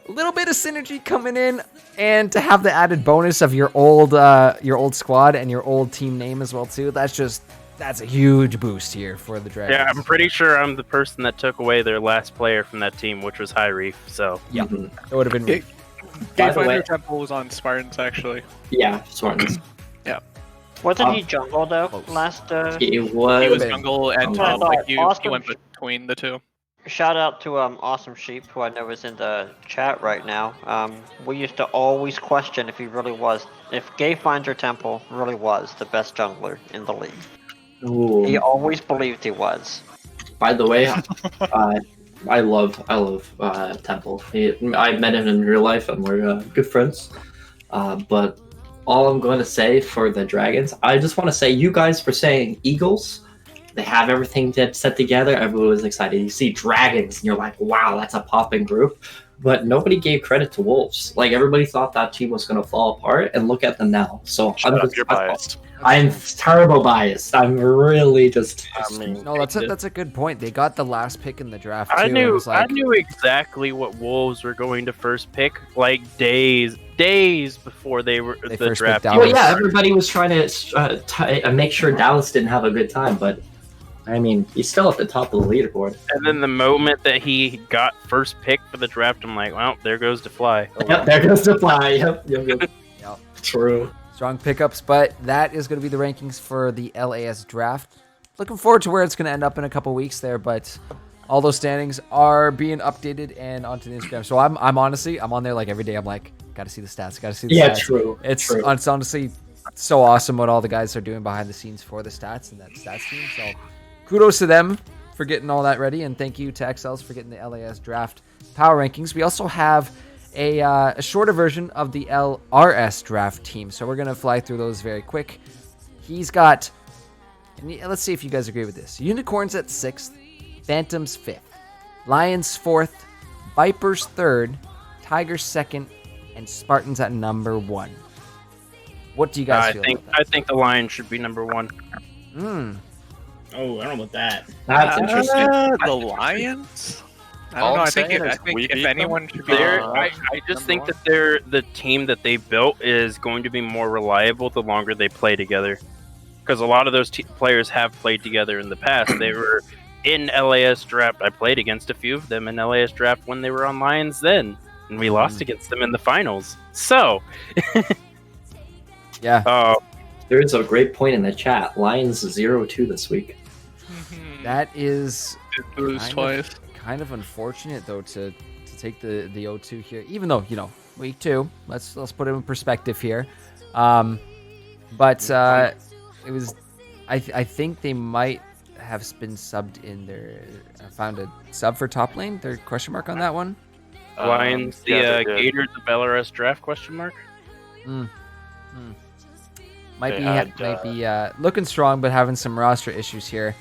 a little bit of synergy coming in, and to have the added bonus of your old squad and your old team name as well too. That's a huge boost here for the Dragons. Yeah, I'm pretty sure I'm the person that took away their last player from that team, which was High Reef. So yeah, it would have been. Gayfinder Temple was on Spartans actually. Yeah, Spartans. Yeah. Wasn't he jungle though last? He was. He was jungle and top. Like he went between the two. Shout out to Awesome Sheep, who I know is in the chat right now. We used to always question if Gayfinder Temple really was the best jungler in the league. Ooh. He always believed he was. By the way, I love Temple. I met him in real life and we're good friends. But all I'm going to say for the Dragons, I just want to say you guys were saying Eagles. They have everything set together. Everyone was excited. You see Dragons, and you're like, wow, that's a popping group. But nobody gave credit to Wolves. Like, everybody thought that team was going to fall apart, and look at them now. So You're biased. I'm terrible biased. I'm really just... No, that's a good point. They got the last pick in the draft, too. I knew I knew exactly what Wolves were going to first pick, like days before they first draft. picked Well, yeah, everybody was trying to make sure Dallas didn't have a good time, but I mean, he's still at the top of the leaderboard. And then the moment that he got first pick for the draft, I'm like, well, there goes DeFly. Oh, Yep, there goes DeFly. Yep. True. Strong pickups, but that is going to be the rankings for the LAS draft. Looking forward to where it's going to end up in a couple weeks there, but all those standings are being updated and onto the Instagram. So I'm honestly on there like every day. I'm like, got to see the stats, stats. Yeah, true. It's true. It's honestly so awesome what all the guys are doing behind the scenes for the stats and that stats team. So kudos to them for getting all that ready, and thank you to XLs for getting the LAS draft power rankings. We also have a shorter version of the LRS draft team, so we're gonna fly through those very quick. He's got, let's see if you guys agree with this. Unicorns at 6th, Phantoms 5th, Lions 4th, Vipers 3rd, Tigers 2nd, and Spartans at number 1. What do you guys feel about that? I think the Lions should be number 1. Oh, I don't know about that. That's interesting. The Lions? I don't know. I think if anyone should be I just think that the team that they built is going to be more reliable the longer they play together. Because a lot of those players have played together in the past. They were in LAS draft. I played against a few of them in LAS draft when they were on Lions then, and we lost against them in the finals. So, yeah. There is a great point in the chat. Lions 0-2 this week. That is lose twice. Kind of unfortunate though to take the 0-2 here, even though week 2. Let's put it in perspective here. But it was. I think they might have been subbed in their. I found a sub for top lane. Their question mark on that one. Lions, Gators, the Belarus draft question mark. Might be looking strong, but having some roster issues here.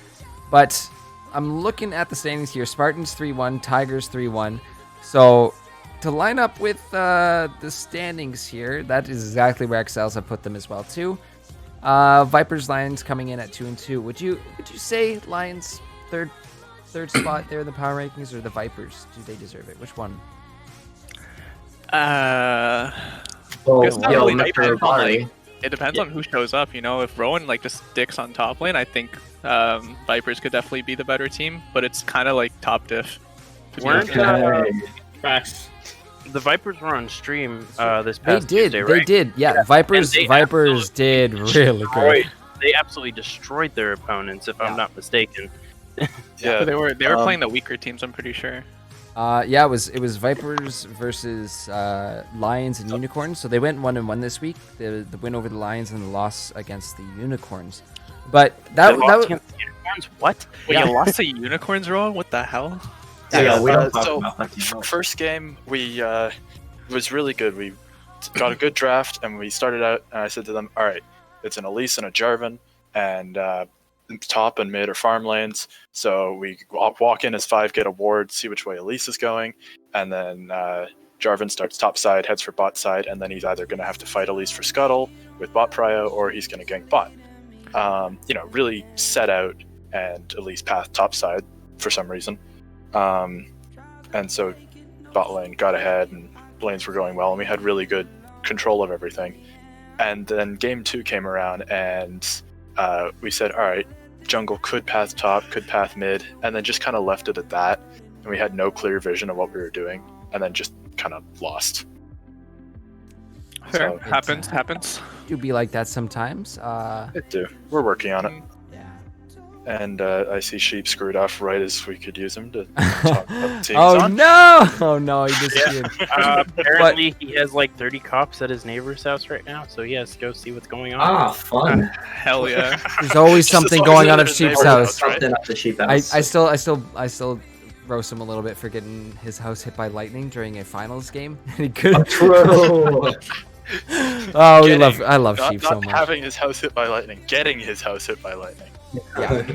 But I'm looking at the standings here. Spartans 3-1, Tigers 3-1. So to line up with the standings here, that is exactly where XLs have put them as well too. Vipers, Lions coming in at 2-2. Would you say Lions third spot there in the power rankings, or the Vipers? Do they deserve it? Which one? It depends on who shows up. If Rowan just sticks on top lane, I think Vipers could definitely be the better team. But it's kind of like top diff. Facts. the Vipers were on stream this They past did. Tuesday, They right? did. Yeah, Vipers. And they Vipers did really good. They absolutely destroyed their opponents, if I'm not mistaken. Yeah, They were playing the weaker teams, I'm pretty sure. Yeah, it was Vipers versus Lions and Unicorns. So they went 1-1 this week. The win over the Lions and the loss against the Unicorns. But that They lost was against the Unicorns? What? Wait, Yeah. you lost to Unicorns, Rowan? What the hell? Yeah, we don't talk so about that team. first game we was really good. We got a good draft, and we started out. And I said to them, "All right, it's an Elise and a Jarvan, and top and mid are farm lanes. So we walk in as 5, get a ward, see which way Elise is going, and then Jarvan starts top side, heads for bot side, and then he's either going to have to fight Elise for scuttle with bot prio, or he's going to gank bot. Really set out and Elise path top side for some reason." And so bot lane got ahead and lanes were going well, and we had really good control of everything. And then game 2 came around, and we said, all right, jungle could path top, could path mid, and then just kind of left it at that. And we had no clear vision of what we were doing, and then just kind of lost. Fair. So Happens. do be like that sometimes. it do. We're working on it. Yeah. And I see Sheep screwed off right as we could use him to talk about the team Oh he's on. no! Oh no! He disappeared. Apparently, he has like 30 cops at his neighbor's house right now, so he has to go see what's going on. Ah, fun. Hell yeah. There's always Just as something long as going it's on in at his Sheep's neighborhood, house. right? Something up the sheep I house. still roast him a little bit for getting his house hit by lightning during a finals game. He could. True. Oh, Getting- I love not, Sheep not so much. having his house hit by lightning, getting his house hit by lightning. Yeah.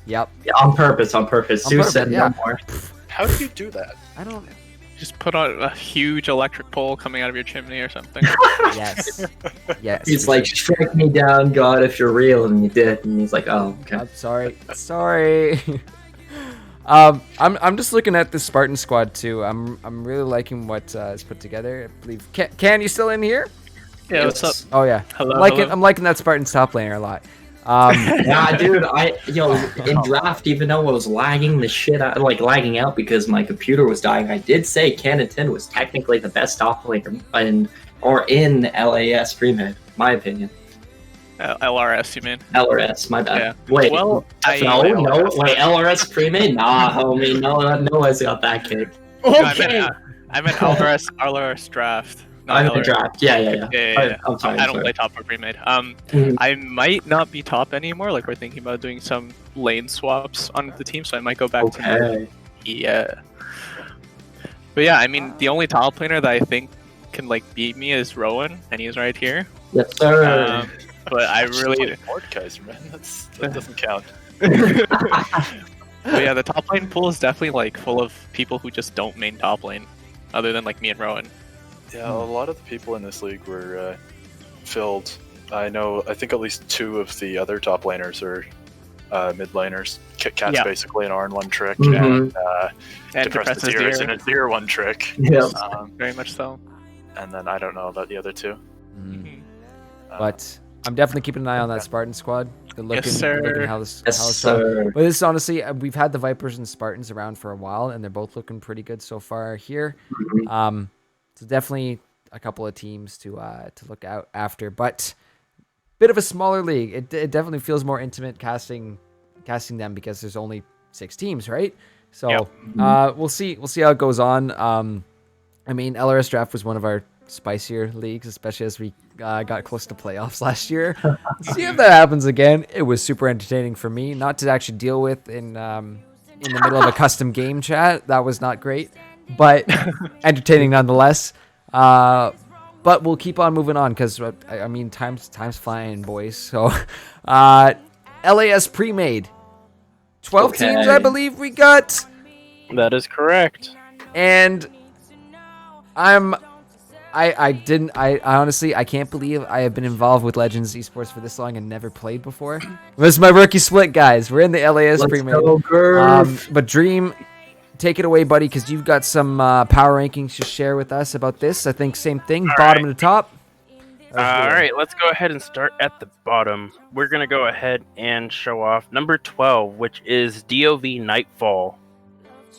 Yep. Yeah, on purpose. On Zeus purpose, said yeah. no more. How do you do that? I don't. Just put on a huge electric pole coming out of your chimney or something. Yes. Yes. He's for like, sure. strike me down, God, if you're real, and you did. And he's like, oh, okay. I'm sorry. Sorry. I'm just looking at the Spartan squad too. I'm really liking what is put together. I believe. Can you still in here? Yeah, what's up? Oh yeah. Hello, I'm liking that Spartan top laner a lot. Yeah, dude, in draft, even though I was lagging the shit out, lagging out because my computer was dying, I did say Cannon was technically the best top laner in LAS pre-mid, my opinion. LRS, you mean? LRS, my bad. Yeah. Wait, Well, wait, LRS pre-mid? Nah, homie, no one's got that kick. No, Okay. I meant LRS draft. not I'm in the LRS. draft. Yeah. Yeah. I'm sorry. I don't play top or pre-made. Mhm. I might not be top anymore. Like we're thinking about doing some lane swaps on the team, so I might go back to Okay. yeah. But yeah, I mean the only top laner that I think can like beat me is Rowan, and he's right here. Yes, sir. But I really, Mordekaiser, man. That doesn't count. but yeah, the top lane pool is definitely like full of people who just don't main top lane, other than like me and Rowan. Yeah, a lot of the people in this league were filled. I think at least 2 of the other top laners are mid laners. Cat's Yeah. basically an R1 trick, Mhm. And Depress the Zero is an Azir 1 trick. Yep. Very much so. And then I don't know about the other 2. Mm. But I'm definitely keeping an eye on that Spartan squad. Good looking, Yes, sir. looking how this, Yes, how it's going. sir. But this is honestly, we've had the Vipers and Spartans around for a while, and they're both looking pretty good so far here. So definitely a couple of teams to look out after, but bit of a smaller league. It definitely feels more intimate casting them because there's only 6 teams, right? So we'll see how it goes on. I mean, LRS draft was one of our spicier leagues, especially as we got close to playoffs last year. See if that happens again. It was super entertaining for me, not to actually deal with in the middle of a custom game chat. That was not great, but entertaining nonetheless. But we'll keep on moving on because I mean, time's flying, boys. So, LAS pre-made 12 teams, I believe we got, That is correct. and I honestly, I can't believe I have been involved with Legends Esports for this long and never played before. This is my rookie split, guys. We're in the LAS Let's pre-made. go, Gurf. But Dream, take it away, buddy, because you've got some power rankings to share with us about this. I think same thing, bottom to top. All right, let's go ahead and start at the bottom. We're going to go ahead and show off number 12, which is DOV Nightfall.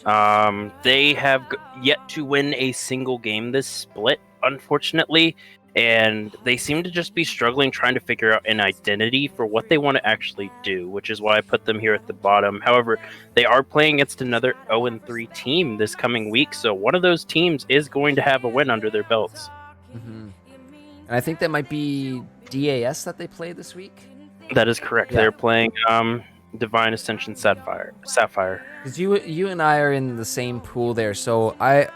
They have yet to win a single game this split, unfortunately, and they seem to just be struggling trying to figure out an identity for what they want to actually do, which is why I put them here at the bottom. However, they are playing against another 0-3 team this coming week, so one of those teams is going to have a win under their belts. And I think that might be DAS that they play this week. That is correct. Yeah. They're playing Divine Ascension Sapphire. Because you and I are in the same pool there, so I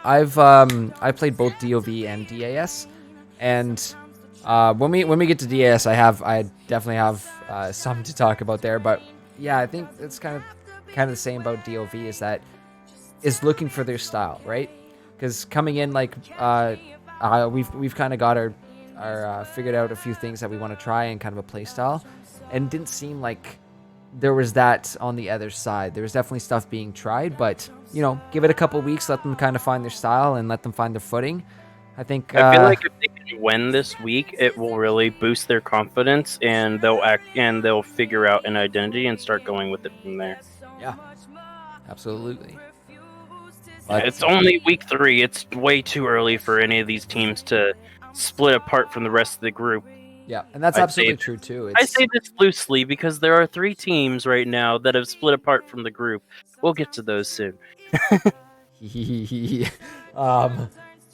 played both DOV and DAS, and when we get to DAS, I definitely have some to talk about there. But yeah, I think it's kind of the same about DOV is looking for their style, right? Because coming in we've kind of got our figured out a few things that we want to try and kind of a play style, and it didn't seem like there was that on the other side. There was definitely stuff being tried, but give it a couple weeks, let them kind of find their style and let them find their footing. I think I feel like if they can win this week, it will really boost their confidence, and they'll figure out an identity and start going with it from there. Yeah, absolutely. But it's only week 3. It's way too early for any of these teams to split apart from the rest of the group. Yeah, and that's absolutely true too. I say this loosely because there are 3 teams right now that have split apart from the group. We'll get to those soon.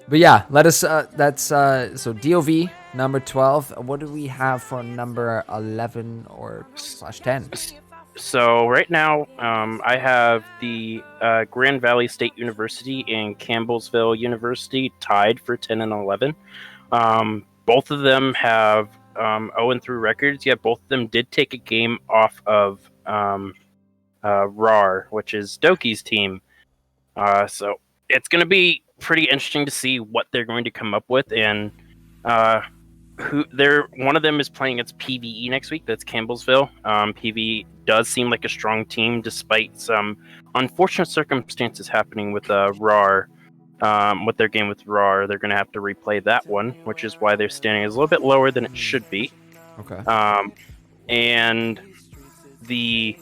But yeah, let us. That's so DOV number 12. What do we have for number 11 or /10? So right now, I have the Grand Valley State University and Campbellsville University tied for 10 and 11. Both of them have 0-3 records, yet both of them did take a game off of RAR, which is Doki's team. So it's going to be pretty interesting to see what they're going to come up with, and one of them is playing against PVE next week. That's Campbellsville. PVE does seem like a strong team despite some unfortunate circumstances happening with RAR. With their game with RAR, they're going to have to replay that one, which is why their standing is a little bit lower than it should be. Okay. And the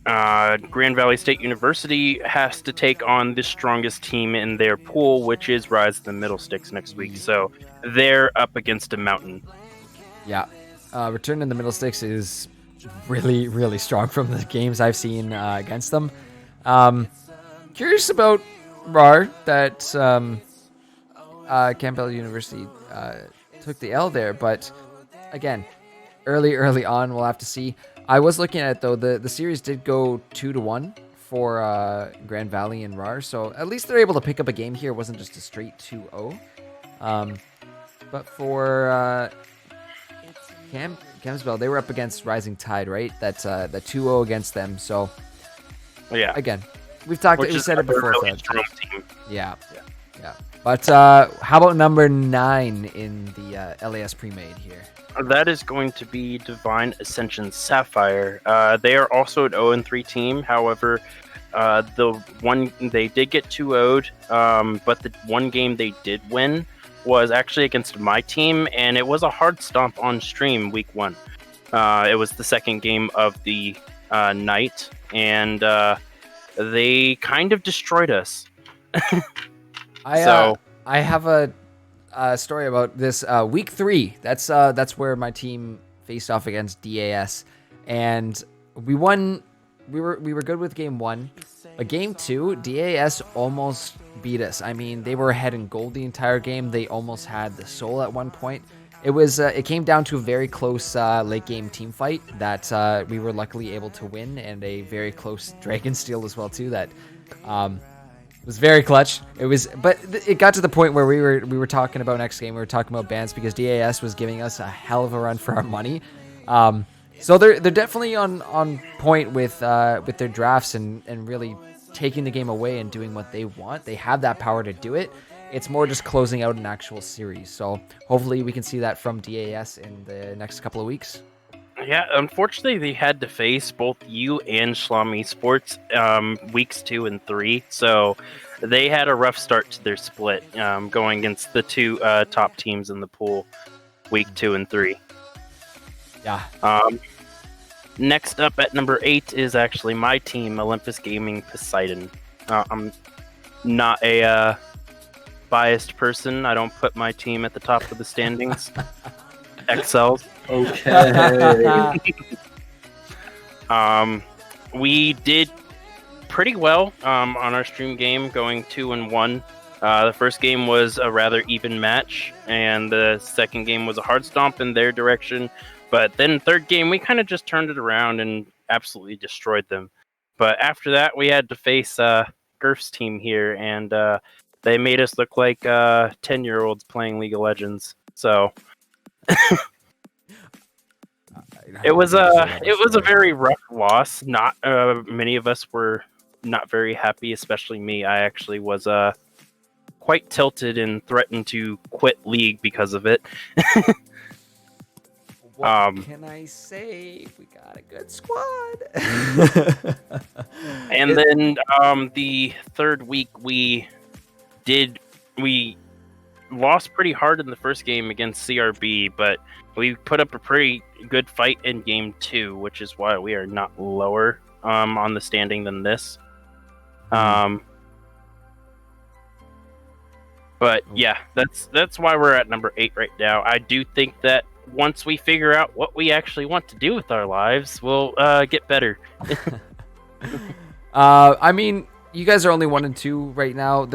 Grand Valley State University has to take on the strongest team in their pool, which is Rise of the Middle Sticks next week. So they're up against a mountain. Yeah. Return in the Middle Sticks is really, really strong from the games I've seen against them. Curious about RAR that Campbell University took the L there, but again, early on, we'll have to see. I was looking at it though, the series did go 2-1 for Grand Valley and RAR, so at least they're able to pick up a game here. It wasn't just a straight 2-0. But for Campbell, they were up against Rising Tide, right? That's the 2-0 against them. So yeah, again, we said it before. Really strong team. Yeah. But how about number 9 in the LAS pre-made here? That is going to be Divine Ascension Sapphire. They are also an 0-3 team. However, the one they did get 2-0'd, but the one game they did win was actually against my team, and it was a hard stomp on stream week 1. It was the second game of the night, and they kind of destroyed us. I have a story about this week 3. That's where my team faced off against DAS, and we won. We were good with game 1, but game 2, DAS almost beat us. I mean, they were ahead in gold the entire game. They almost had the soul at one point. It came down to a very close late game team fight that we were luckily able to win, and a very close dragon steal as well too. That was very clutch. But it got to the point where we were talking about next game. We were talking about bans because DAS was giving us a hell of a run for our money. So they're definitely on point with their drafts and really taking the game away and doing what they want. They have that power to do it. It's more just closing out an actual series. So hopefully we can see that from DAS in the next couple of weeks. Yeah, unfortunately, they had to face both you and Shlom Esports weeks 2 and 3. So they had a rough start to their split going against the two top teams in the pool week 2 and 3. Yeah. Next up at number 8 is actually my team, Olympus Gaming Poseidon. I'm not a biased person. I don't put my team at the top of the standings. XLs. Okay. We did pretty well on our stream game, going 2-1. The first game was a rather even match, and the second game was a hard stomp in their direction. But then third game, we kind of just turned it around and absolutely destroyed them. But after that, we had to face Gurf's team here, and they made us look like 10-year-olds playing League of Legends. So it was a very rough loss. Not many of us were not very happy, especially me. I actually was quite tilted and threatened to quit League because of it. What can I say? We got a good squad. And then the third week we lost pretty hard in the first game against CRB, but we put up a pretty good fight in game 2, which is why we are not lower on the standing than this. But yeah, that's why we're at number 8 right now. I do think that once we figure out what we actually want to do with our lives, we'll get better. I mean, you guys are only 1 and 2 right now.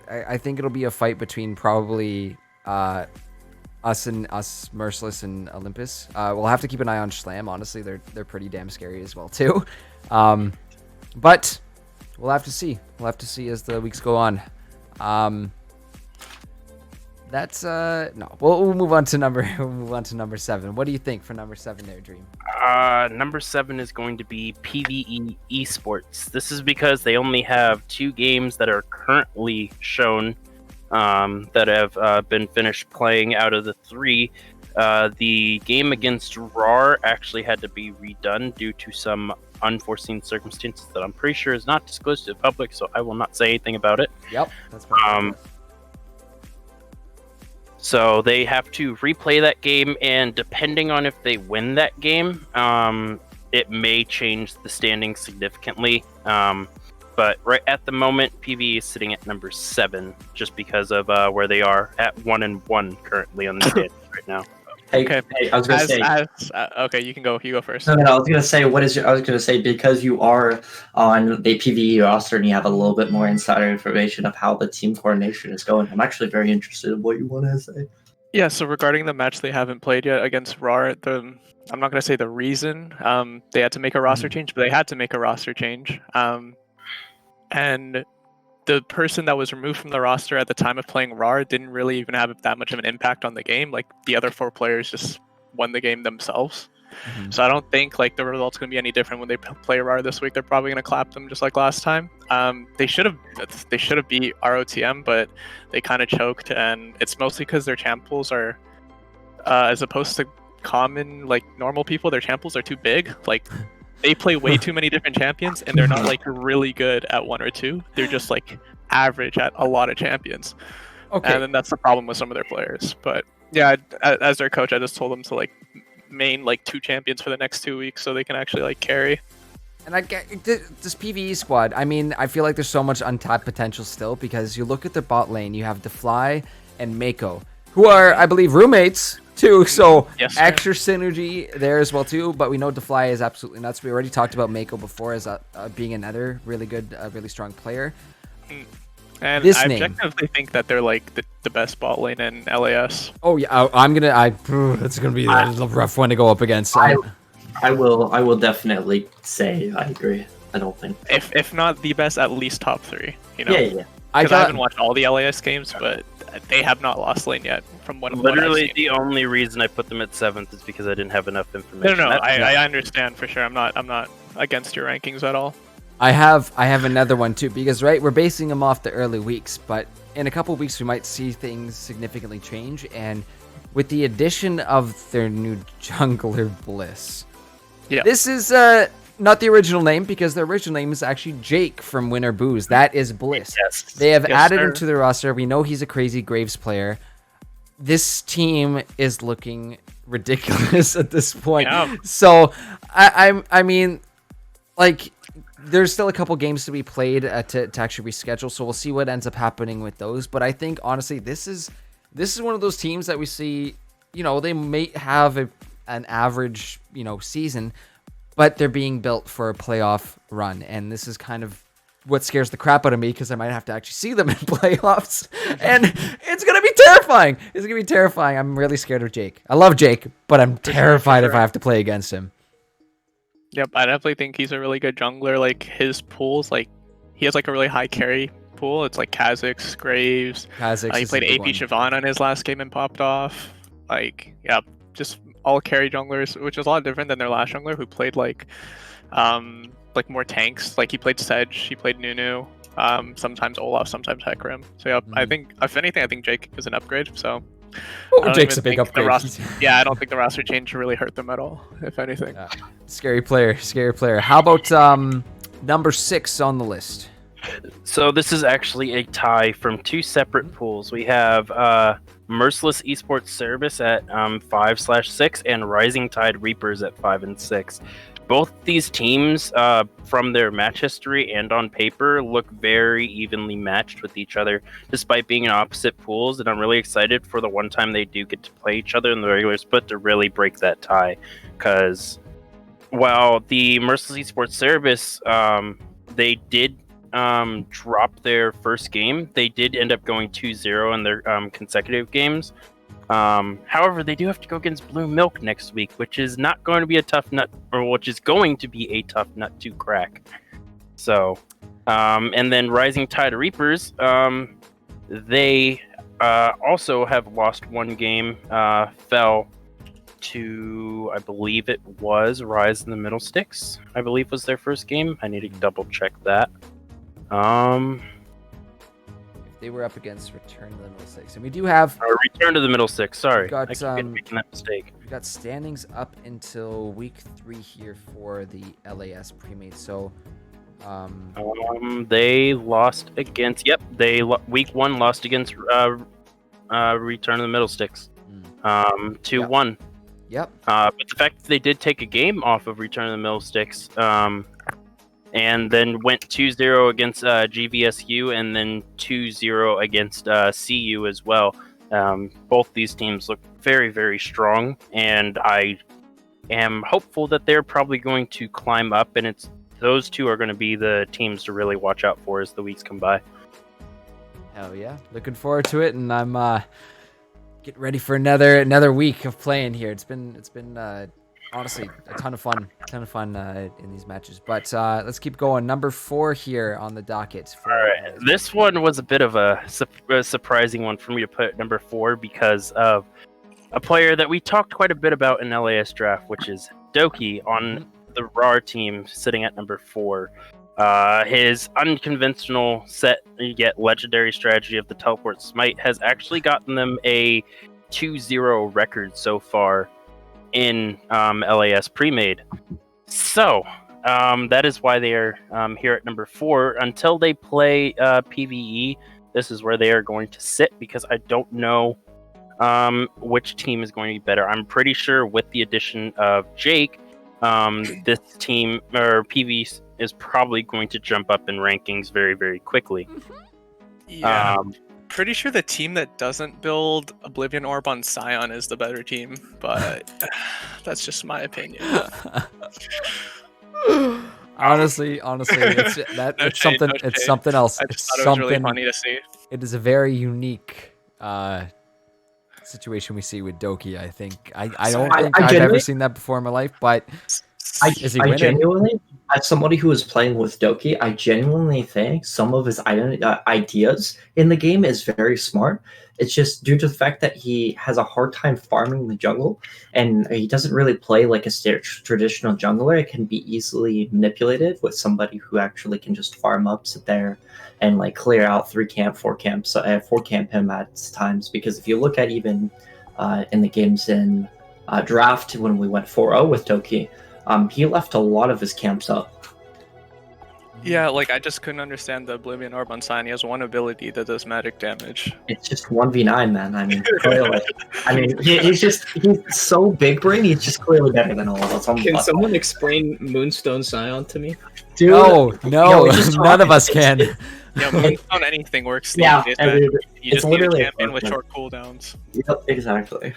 I think it'll be a fight between probably us, Merciless, and Olympus. We'll have to keep an eye on Schlam. Honestly, they're pretty damn scary as well too. But we'll have to see. We'll have to see as the weeks go on. That's no. We'll move on to number 7. What do you think for number 7 there, Dream? Number 7 is going to be PvE Esports. This is because they only have 2 games that are currently shown that have been finished playing out of the 3. The game against RAR actually had to be redone due to some unforeseen circumstances that I'm pretty sure is not disclosed to the public, so I will not say anything about it. Yep, that's fine. So they have to replay that game, and depending on if they win that game, it may change the standings significantly. But right at the moment, PvE is sitting at number 7, just because of where they are at 1-1 currently on the standings right now. Hey, I was gonna say. Okay, you can go. You go first. No, I was gonna say. I was gonna say, because you are on the PvE roster and you have a little bit more insider information of how the team coordination is going. I'm actually very interested in what you want to say. Yeah. So regarding the match they haven't played yet against RAR, I'm not gonna say the reason they had to make a roster change, but they had to make a roster change. And the person that was removed from the roster at the time of playing RAR didn't really even have that much of an impact on the game. Like, the other 4 players just won the game themselves. So I don't think like the result's going to be any different when they play RAR this week. They're probably going to clap them just like last time. They should have beat ROTM, but they kind of choked, and it's mostly because their champ pools are, as opposed to common like normal people, their champ pools are too big. Like, they play way too many different champions, and they're not like really good at 1 or 2. They're just like average at a lot of champions. Okay. And then that's the problem with some of their players. But yeah, as their coach, I just told them to like main like 2 champions for the next 2 weeks so they can actually like carry. And I get this PvE squad. I mean, I feel like there's so much untapped potential still, because you look at the bot lane, you have Defly and Mako, who are, I believe, roommates too, so yes, extra synergy there as well too. But we know Defly is absolutely nuts. We already talked about Mako before as being another really good, really strong player. And I objectively think that they're like the best bot lane in LAS. Oh yeah, it's gonna be a rough one to go up against. I will definitely say I agree. I don't think if not the best, at least top 3. You know? Yeah. I haven't watched all the LAS games, but they have not lost lane yet. From what literally the only reason I put them at 7th is because I didn't have enough information. No, I understand for sure. I'm not against your rankings at all. I have another one too, because we're basing them off the early weeks, but in a couple of weeks we might see things significantly change, and with the addition of their new jungler Bliss. Yeah. This is not the original name, because the original name is actually Jake from Winter Booze. That is Bliss. Yes. They have added him to the roster. We know he's a crazy Graves player. this team is looking ridiculous at this point. Yeah. So I mean, like, there's still a couple games to be played to actually reschedule. So we'll see what ends up happening with those. But I think honestly, this is one of those teams that we see. You know, they may have an average season, but they're being built for a playoff run, and this is kind of what scares the crap out of me because I might have to actually see them in playoffs, and it's gonna be terrifying. It's gonna be terrifying. I'm really scared of Jake. I love Jake, but I'm terrified if I have to play against him. Yep, I definitely think he's a really good jungler. Like his pools, like he has like a really high carry pool. It's like Kha'Zix, Graves. Kha'Zix He is played a good AP one. Siobhan on his last game and popped off. Like, yeah, just all carry junglers, which is a lot different than their last jungler who played like more tanks. Like he played Sedge, he played Nunu, sometimes Olaf, sometimes Hecarim. So yeah, I think if anything, I think Jake is an upgrade. So I don't Jake's even a big think the upgrade. roster, yeah, I don't think the roster change really hurt them at all. If anything. Yeah. Scary player. How about number 6 on the list? So this is actually a tie from 2 separate pools. We have Merciless Esports Service at 5/6 and Rising Tide Reapers at 5 and 6. Both these teams, from their match history and on paper, look very evenly matched with each other, despite being in opposite pools. And I'm really excited for the one time they do get to play each other in the regular split to really break that tie. Because while the Merciless Esports Service, they did drop their first game, they did end up going 2-0 in their consecutive games. However, they do have to go against Blue Milk next week, which is not going to be a tough nut, or which is going to be a tough nut to crack. So, and then Rising Tide Reapers, they also have lost one game, fell to, I believe it was Rise in the Middle Sticks, I believe was their first game. I need to double check that. They were up against Return to the Middle Six, and we do have Return to the Middle Six. Sorry, got, I keep making that mistake. we got standings up until week 3 here for the LAS premade. So, they lost against. Yep, week 1 lost against Return to the Middle Sticks. 2-1. Yep. But the fact that they did take a game off of Return to the Middle Sticks, and then went 2-0 against GVSU, and then 2-0 against CU as well. Both these teams look very, very strong, and I am hopeful that they're probably going to climb up, and those two are going to be the teams to really watch out for as the weeks come by. Hell yeah, looking forward to it, and I'm getting ready for another week of playing here. It's been honestly a ton of fun in these matches. But let's keep going. Number 4 here on the docket. All right, this one was a bit of a surprising one for me to put at number 4 because of a player that we talked quite a bit about in LAS draft, which is Doki on the RAR team, sitting at number 4. His unconventional set yet legendary strategy of the Teleport Smite has actually gotten them a 2-0 record so far in LAS pre-made. So that is why they are here at number 4. Until they play PvE, this is where they are going to sit, because I don't know which team is going to be better. I'm pretty sure with the addition of Jake, this team, or PvE, is probably going to jump up in rankings very, very quickly. Yeah. Pretty sure the team that doesn't build Oblivion Orb on Scion is the better team, but that's just my opinion. honestly, it's something. It's something else. I just thought it was really funny to see. It is a very unique situation we see with Doki. I think I don't think I've ever seen that before in my life. But is he winning? Genuinely, as somebody who is playing with Doki, I genuinely think some of his ideas in the game is very smart. It's just due to the fact that he has a hard time farming the jungle, and he doesn't really play like a traditional jungler. It can be easily manipulated with somebody who actually can just farm up, sit there, and like clear out 4 camp him at times. Because if you look at even in the games in draft when we went 4-0 with Doki, he left a lot of his camps up. Yeah, like I just couldn't understand the Oblivion Orb on Sign. He has one ability that does magic damage. It's just 1v9, man. I mean, clearly. I mean, he's so big brain. He's just clearly better than all of us. Can someone explain Moonstone Scion to me? Dude, No, we just none of us can. Yeah, Moonstone anything works. Yeah, these days, I man. mean, You it's just need a literally a champion with perfect- short cooldowns. Yep, exactly.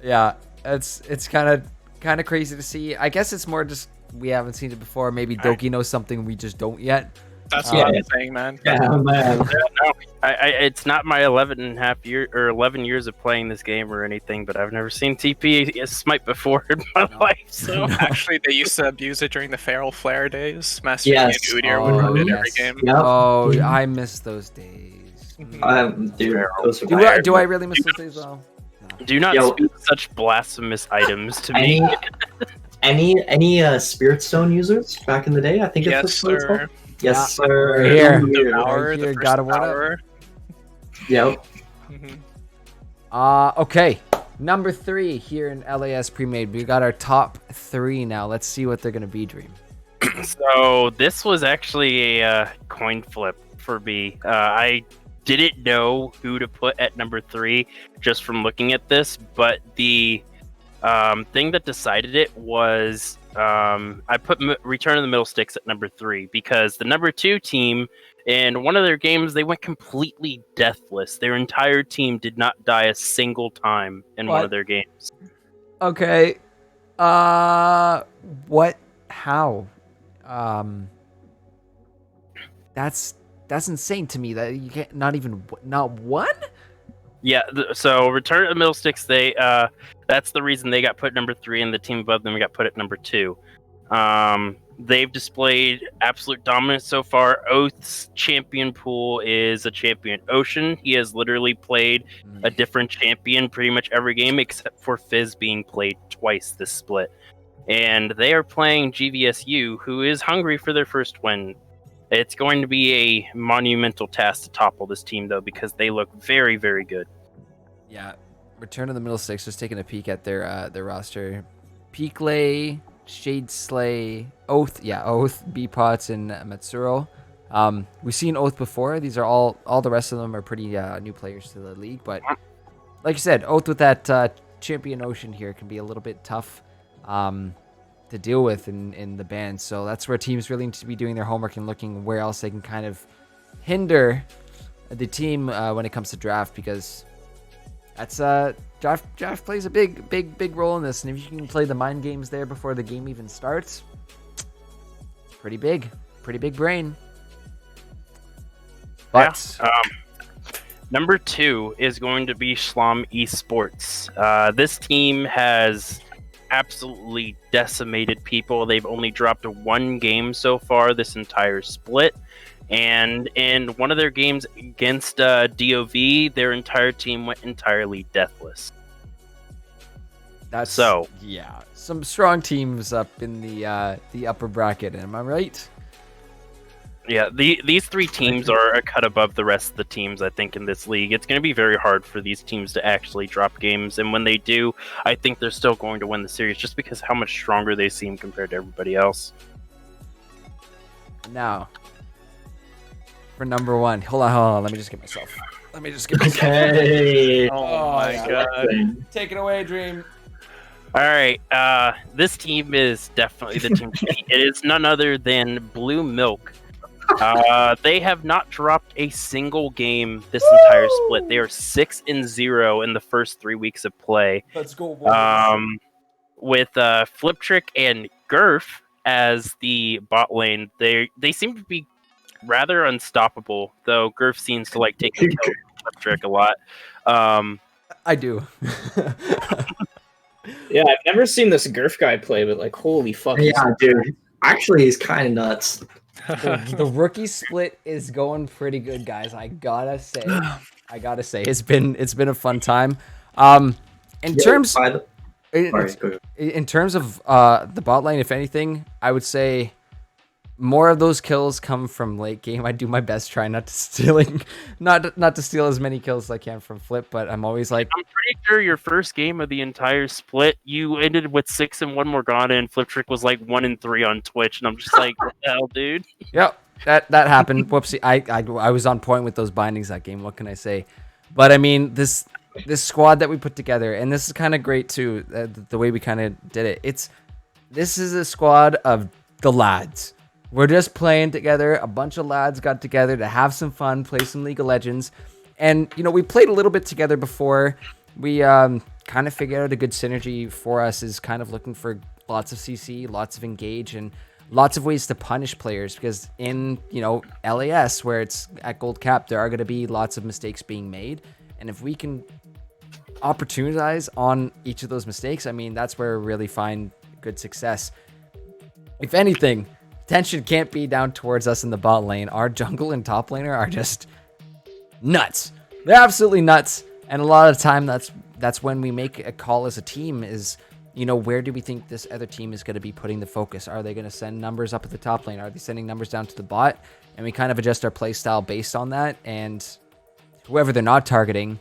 Yeah, it's kind of crazy to see. I guess it's more just we haven't seen it before. Maybe Doki knows something we just don't yet. That's Yeah. what I'm saying, man. Yeah, man. No, it's not my 11 and a half year or 11 years of playing this game or anything, but I've never seen TP smite before in my life. So Actually, they used to abuse it during the Feral Flare days. Master Yes. Yi and Udyr would run it every yes. game. Yep. Oh, I miss those days. Dude, those are Do I really miss those days though? do not Yo. speak such blasphemous items to me. Any Spirit Stone users back in the day? I think Yes, it's what it's called. sir. Yes, sir. Right here. The power, Right the here, first gotta one up. power. Yep. Okay. Number 3 here in LAS pre-made. We got our top 3 now. Let's see what they're gonna be, Dream. So this was actually a coin flip for me. I didn't know who to put at number 3 just from looking at this, but the thing that decided it was I put Return of the Middle Sticks at number 3 because the number 2 team in one of their games they went completely deathless. Their entire team did not die a single time in one What? of their games. Okay. What? How? That's insane to me that you can't not one. Yeah, so Return of the Middle Sticks, they that's the reason they got put number 3, and the team above them got put at number 2. They've displayed absolute dominance so far. Oath's champion pool is a champion Ocean. He has literally played a different champion pretty much every game except for Fizz being played twice this split. And they are playing GVSU, who is hungry for their first win. It's going to be a monumental task to topple this team, though, because they look very, very good. Yeah, Return of the Middle Six. Just taking a peek at their roster: Peakley, Shade Slay, Oath, B-Pots, and Matsuro. We've seen Oath before. These are all the rest of them are pretty new players to the league. But like you said, Oath with that champion Ocean here can be a little bit tough to deal with in the band. So that's where teams really need to be doing their homework and looking where else they can kind of hinder the team when it comes to draft, because that's draft plays a big role in this. And if you can play the mind games there before the game even starts, pretty big brain. But number 2 is going to be Shlom Esports. This team has absolutely decimated people. They've only dropped 1 game so far this entire split. And in one of their games against DOV, their entire team went entirely deathless. that's So yeah, some strong teams up in the upper bracket. Am I right? yeah, these 3 teams are a cut above the rest of the teams, I think, in this league. It's going to be very hard for these teams to actually drop games, and when they do, I think they're still going to win the series just because how much stronger they seem compared to everybody else. Now, for number 1, hold on. Let me just get myself. Okay. Oh my god. Take it away, Dream. All right, this team is definitely the team to beat. It is none other than Blue Milk. They have not dropped a single game this entire split. They are 6-0 in the first 3 weeks of play. Let's go. With Flip Trick and Gurf as the bot lane, they seem to be rather unstoppable. Though Gurf seems to like take the kill from Flip Trick a lot. I do. Yeah, I've never seen this Gurf guy play, but like, holy fuck. he's- Yeah, dude. Actually, he's kind of nuts. The rookie split is going pretty good, guys. I gotta say, it's been a fun time. In terms of the bot lane, if anything, I would say more of those kills come from late game. I do my best trying not to not to steal as many kills as I can from Flip, but I'm always like, I'm pretty sure your first game of the entire split, you ended with 6 and 1 Morgana, and Flip Trick was like 1 and 3 on Twitch, and I'm just like, what the hell, dude? yep, that happened. Whoopsie, I was on point with those bindings that game. What can I say? But I mean, this squad that we put together, and this is kind of great too, the way we kind of did it. This is a squad of the lads. We're just playing together. A bunch of lads got together to have some fun, play some League of Legends. And, we played a little bit together before. We kind of figured out a good synergy for us is kind of looking for lots of CC, lots of engage, and lots of ways to punish players. Because in, LAS, where it's at gold cap, there are going to be lots of mistakes being made. And if we can opportunize on each of those mistakes, I mean, that's where we really find good success. If anything, tension can't be down towards us in the bot lane. Our jungle and top laner are just nuts. They're absolutely nuts. And a lot of the time, that's when we make a call as a team is, where do we think this other team is going to be putting the focus? Are they going to send numbers up at the top lane? Are they sending numbers down to the bot? And we kind of adjust our play style based on that. And whoever they're not targeting,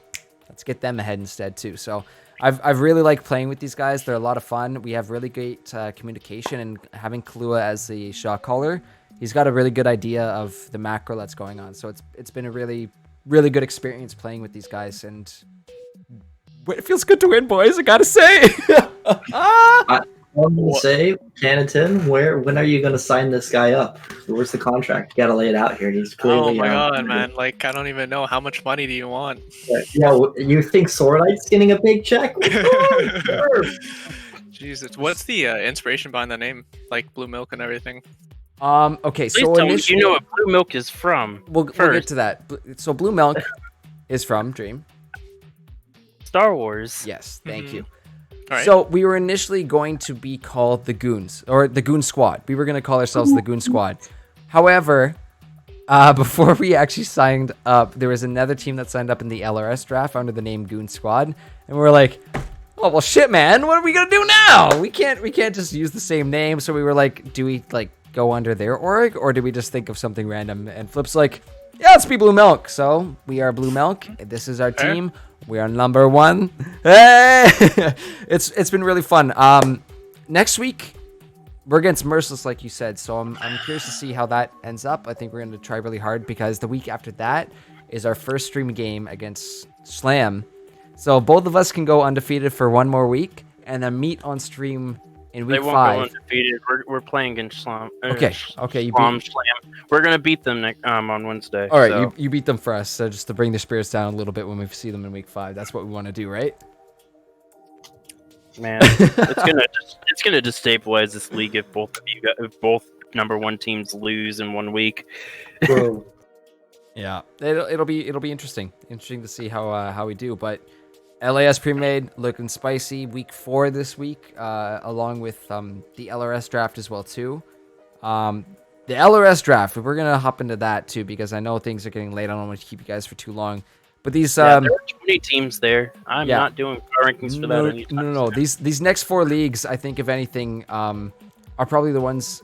let's get them ahead instead too. So I've really liked playing with these guys. They're a lot of fun. We have really great communication, and having Kalua as the shot caller, he's got a really good idea of the macro that's going on. So it's been a really, really good experience playing with these guys, and it feels good to win, boys. I gotta say. I want to say, Canton, when are you going to sign this guy up? Where's the contract? You got to lay it out here. He's clearly. Oh my god, man! Like, I don't even know how much money do you want. Yeah, you think Swordlight's getting a big check? Jesus, what's the inspiration behind the name? Like Blue Milk and everything. Okay, Please so tell me initially, you know what Blue Milk is from. we'll get to that. So Blue Milk is from Dream. Star Wars. Yes, thank you. All right. So we were initially going to be called the Goons, or the Goon Squad. We were going to call ourselves the Goon Squad. However, before we actually signed up, there was another team that signed up in the LRS draft under the name Goon Squad, and we were like, "Oh well, shit, man. What are we gonna do now? We can't just use the same name." So we were like, "Do we like go under their org, or do we just think of something random?" And Flip's like, "Yeah, let's be Blue Milk." So we are Blue Milk. This is our team. We are number 1. Hey! It's been really fun. Next week we're against Merciless, like you said. So I'm curious to see how that ends up. I think we're going to try really hard because the week after that is our first stream game against Slam. So both of us can go undefeated for one more week and then meet on stream in week 5. They won't go undefeated. We're playing against Slam. Okay. Slam. We're gonna beat them on Wednesday. All right, so. you beat them for us, so just to bring their spirits down a little bit when we see them in week 5. That's what we want to do, right? Man, it's gonna destabilize this league if both number 1 teams lose in 1 week. Yeah, it'll be interesting to see how we do. But LAS pre-made looking spicy. Week 4 this week, along with the LRS draft as well too. The LRS draft, we're gonna hop into that too because I know things are getting late. I don't want to keep you guys for too long. But these there are 20 teams there. I'm not doing power rankings for that anytime. No. These next 4 leagues, I think, if anything, are probably the ones.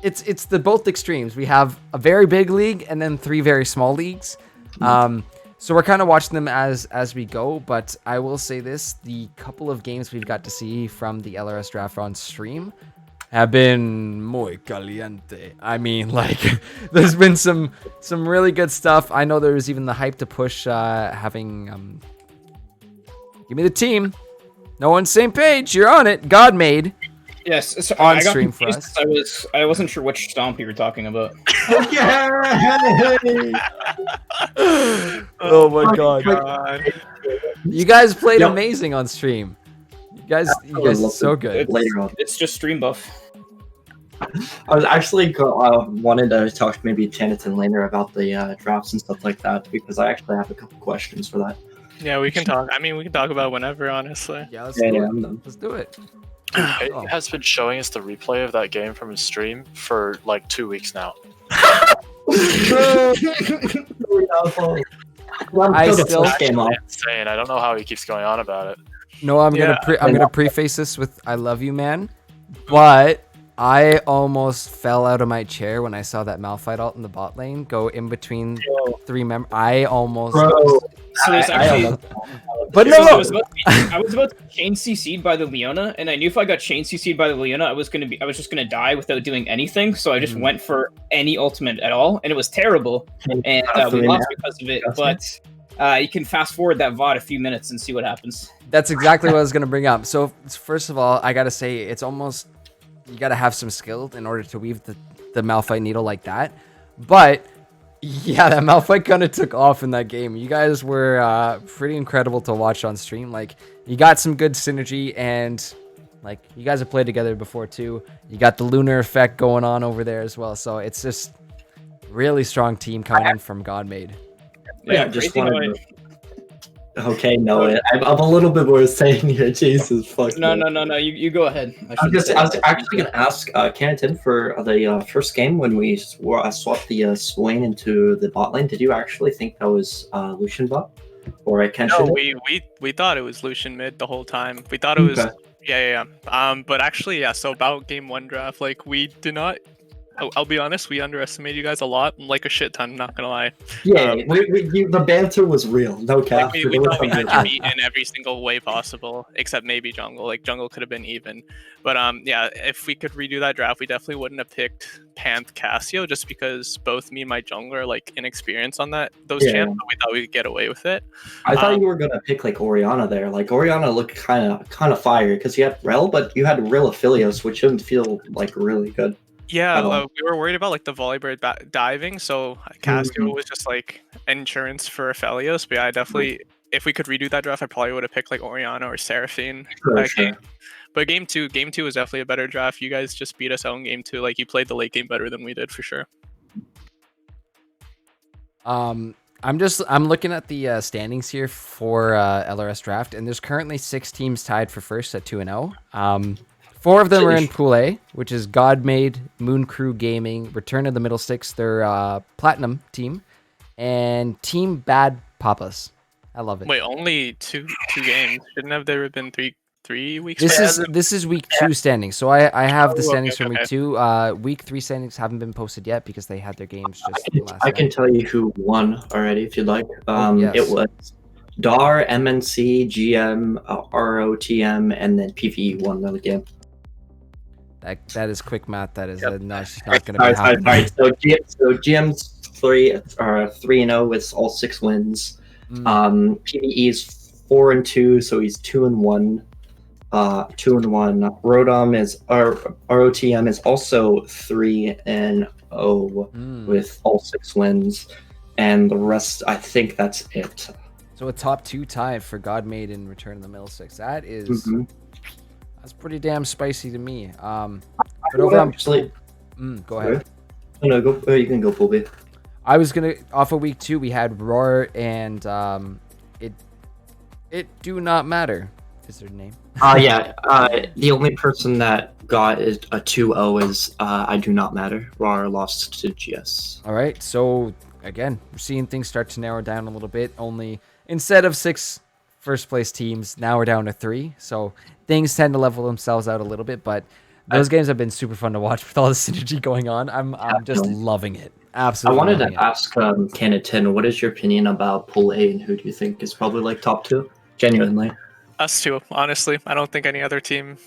It's the both extremes. We have a very big league and then 3 very small leagues. So we're kind of watching them as we go. But I will say this: the couple of games we've got to see from the LRS draft on stream have been muy caliente. I mean, like, there's been some really good stuff. I know there was even the hype to push having give me the team. No one's same page. You're on it. God made. Yes, so on I got stream for confused. us. I wasn't sure which stomp you were talking about. Oh my god. You guys played amazing on stream. You guys are so good. It's just stream buff. I was actually wanted to talk to maybe Tanatan later about the drafts and stuff like that because I actually have a couple questions for that. Yeah, we can talk. I mean, we can talk about whenever, honestly. Yeah, let's do it. Let's do it. He has been showing us the replay of that game from his stream for like 2 weeks now. I still insane. I don't know how he keeps going on about it. No, I'm gonna preface this with "I love you, man," but I almost fell out of my chair when I saw that Malphite ult in the bot lane go in between three members. I almost. Bro, So there's actually. But So no, I was about to chain CC'd by the Leona, and I knew if I got chain CC'd by the Leona, I was just gonna die without doing anything. So I just went for any ultimate at all, and it was terrible, and we lost because of it. But you can fast forward that VOD a few minutes and see what happens. That's exactly what I was gonna bring up. So first of all, I gotta say it's almost you gotta have some skill in order to weave the Malphite needle like that. But yeah, that Malphite kind of took off in that game. You guys were pretty incredible to watch on stream. Like, you got some good synergy, and like you guys have played together before too. You got the lunar effect going on over there as well. So it's just really strong team coming in from Godmade. Yeah, just wanted to... Okay, no, I'm a little bit more saying here. Jesus, fuck. No. You go ahead. I was actually gonna ask Canton for the first game when we swapped the Swain into the bot lane. Did you actually think that was Lucian bot, or I can't? No, we thought it was Lucian mid the whole time. We thought it was yeah. But actually, yeah. So about game 1 draft, like we did not. I'll be honest, we underestimated you guys a lot, like a shit ton. Not gonna lie. Yeah, the banter was real. No cap. Like we thought we had you beat in every single way possible, except maybe jungle. Like jungle could have been even, but yeah. If we could redo that draft, we definitely wouldn't have picked Panth Cassio, just because both me and my jungler are like inexperienced on those champs. But we thought we could get away with it. I thought you were gonna pick like Orianna there. Like Orianna looked kind of fire because you had Rel, but you had Rel Aphelios, which didn't feel like really good. Yeah, we were worried about like the volleybird diving, so Cassio was just like insurance for Aphelios. But yeah, I definitely, if we could redo that draft, I probably would have picked like Orianna or Seraphine. Game. But game two was definitely a better draft. You guys just beat us out in game 2. Like you played the late game better than we did for sure. I'm looking at the standings here for LRS draft, and there's currently 6 teams tied for first at 2-0. 4 of them are in Pool A, which is Godmade, Moon Crew Gaming, Return of the Middle Six, their Platinum team, and Team Bad Papas. I love it. Wait, only two games? Shouldn't have there been three weeks? This is week 2 standings. So I have the standings from week 2. Week 3 standings haven't been posted yet because they had their games just last night. I can tell you who won already if you'd like. Yes. It was DAR, MNC, GM, ROTM, and then PVE won the game. That is quick math. That is not going to be happening. Sorry. So GM's 3-0 with all 6 wins. PVE is 4-2, so he's 2-1. 2-1. ROTM is also 3-0 with all 6 wins, and the rest, I think that's it. So a top 2 tie for Godmade and Return of the Middle Six. That is that's pretty damn spicy to me. But over actually, go ahead. No, go. You can go, Pool B. I was gonna off of week 2. We had Roar and it do not matter. Is their name? The only person that got a 2-0 is I do not matter. Roar lost to GS. All right. So again, we're seeing things start to narrow down a little bit. Only instead of 6 first place teams, now we're down to 3. So things tend to level themselves out a little bit, but those games have been super fun to watch with all the synergy going on. I'm just loving it. Absolutely. I wanted to ask Canatan, what is your opinion about Pool A, and who do you think is probably like top 2? Genuinely. Us 2, honestly. I don't think any other team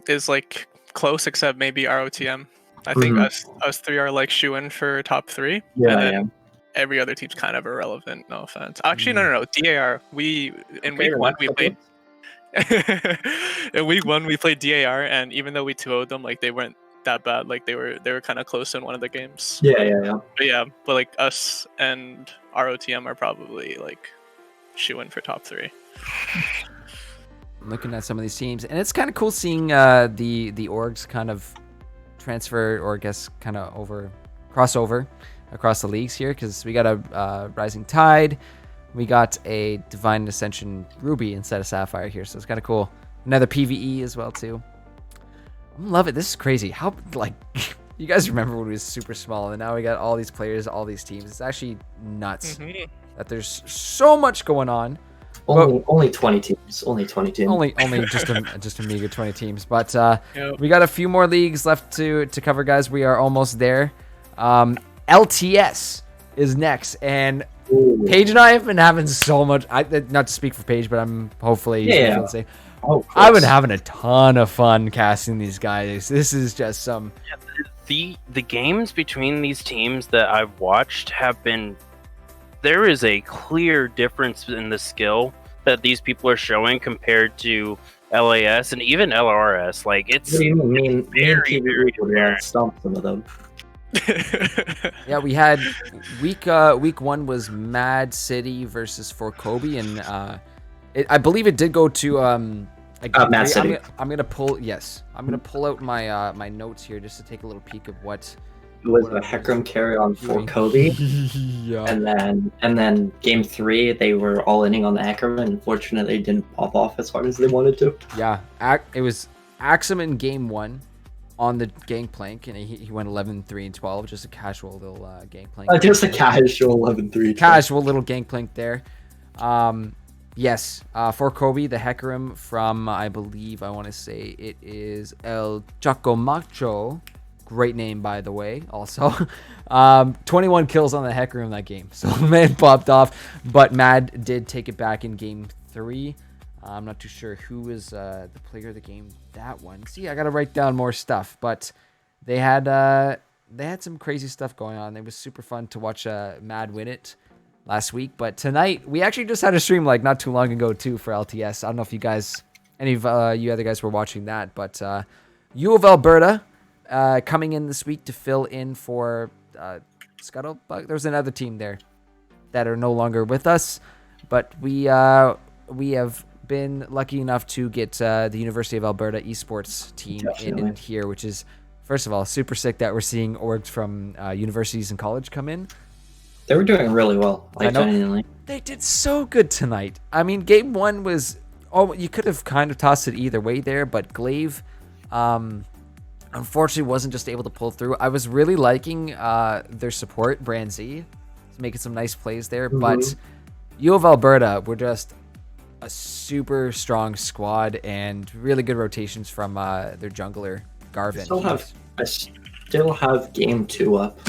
is like close except maybe ROTM. I think us 3 are like shoo-in for top 3. Yeah, I am. Every other team's kind of irrelevant. No offense. Actually, no. DAR. Week 1 we played. In week 1 we played DAR, and even though we 2-0'd them, like they weren't that bad. Like they were kind of close in one of the games. Yeah. But like us and ROTM are probably like shoo-in for top 3. I'm looking at some of these teams, and it's kind of cool seeing the orgs kind of transfer, or I guess kind of crossover across the leagues here, because we got a Rising Tide, we got a Divine Ascension Ruby instead of Sapphire here, so it's kind of cool. Another PvE as well too. I love it. This is crazy. How like you guys remember when we was super small, and now we got all these players, all these teams. It's actually nuts that there's so much going on. Only 20 teams. Only 20 teams. Only just a meager 20 teams. But Yep. we got a few more leagues left to cover, guys. We are almost there. LTS is next, and Paige and I have been having so much. Not to speak for Paige, but I'm hopefully Yeah. gonna say, Oh, I've been having a ton of fun casting these guys. This is just some. The games between these teams that I've watched have been. There is a clear difference in the skill that these people are showing compared to LAS and even LRS. Like it's What do you mean? very, very apparent. Stomp some of them. Yeah, we had week one was Mad City versus For Kobe, and I believe it did go to Mad City. I'm gonna pull out my my notes here just to take a little peek of what. It was a Heckram carry on for Kobe, Yeah. and then game 3 they were all inning on the Heckram, and unfortunately it didn't pop off as hard as they wanted to. Yeah, it was Axum in game 1 on the Gangplank, and he went 11-3-12, just a casual little Gangplank. Just a casual 11-3. Casual little Gangplank there. Yes, for Kobe, the Hecarim from, I believe, I want to say it is El Chacomacho. Great name, by the way, also. 21 kills on the Hecarim that game. So the man popped off, but Mad did take it back in game 3. I'm not too sure who was the player of the game that one. See, I got to write down more stuff, but they had some crazy stuff going on. It was super fun to watch Mad win it last week, but tonight we actually just had a stream like not too long ago too for LTS. I don't know if you guys, any of you other guys were watching that, but U of Alberta coming in this week to fill in for Scuttlebug. There's another team there that are no longer with us, but we have been lucky enough to get the University of Alberta Esports team in here, which is, first of all, super sick that we're seeing orgs from universities and college come in. They were doing really well. I know. Genuinely. They did so good tonight. I mean, game 1 was, you could have kind of tossed it either way there, but Glaive, unfortunately wasn't just able to pull through. I was really liking their support, Brand Z, making some nice plays there, but U of Alberta were just a super strong squad and really good rotations from their jungler, Garvin. I still have game 2 up.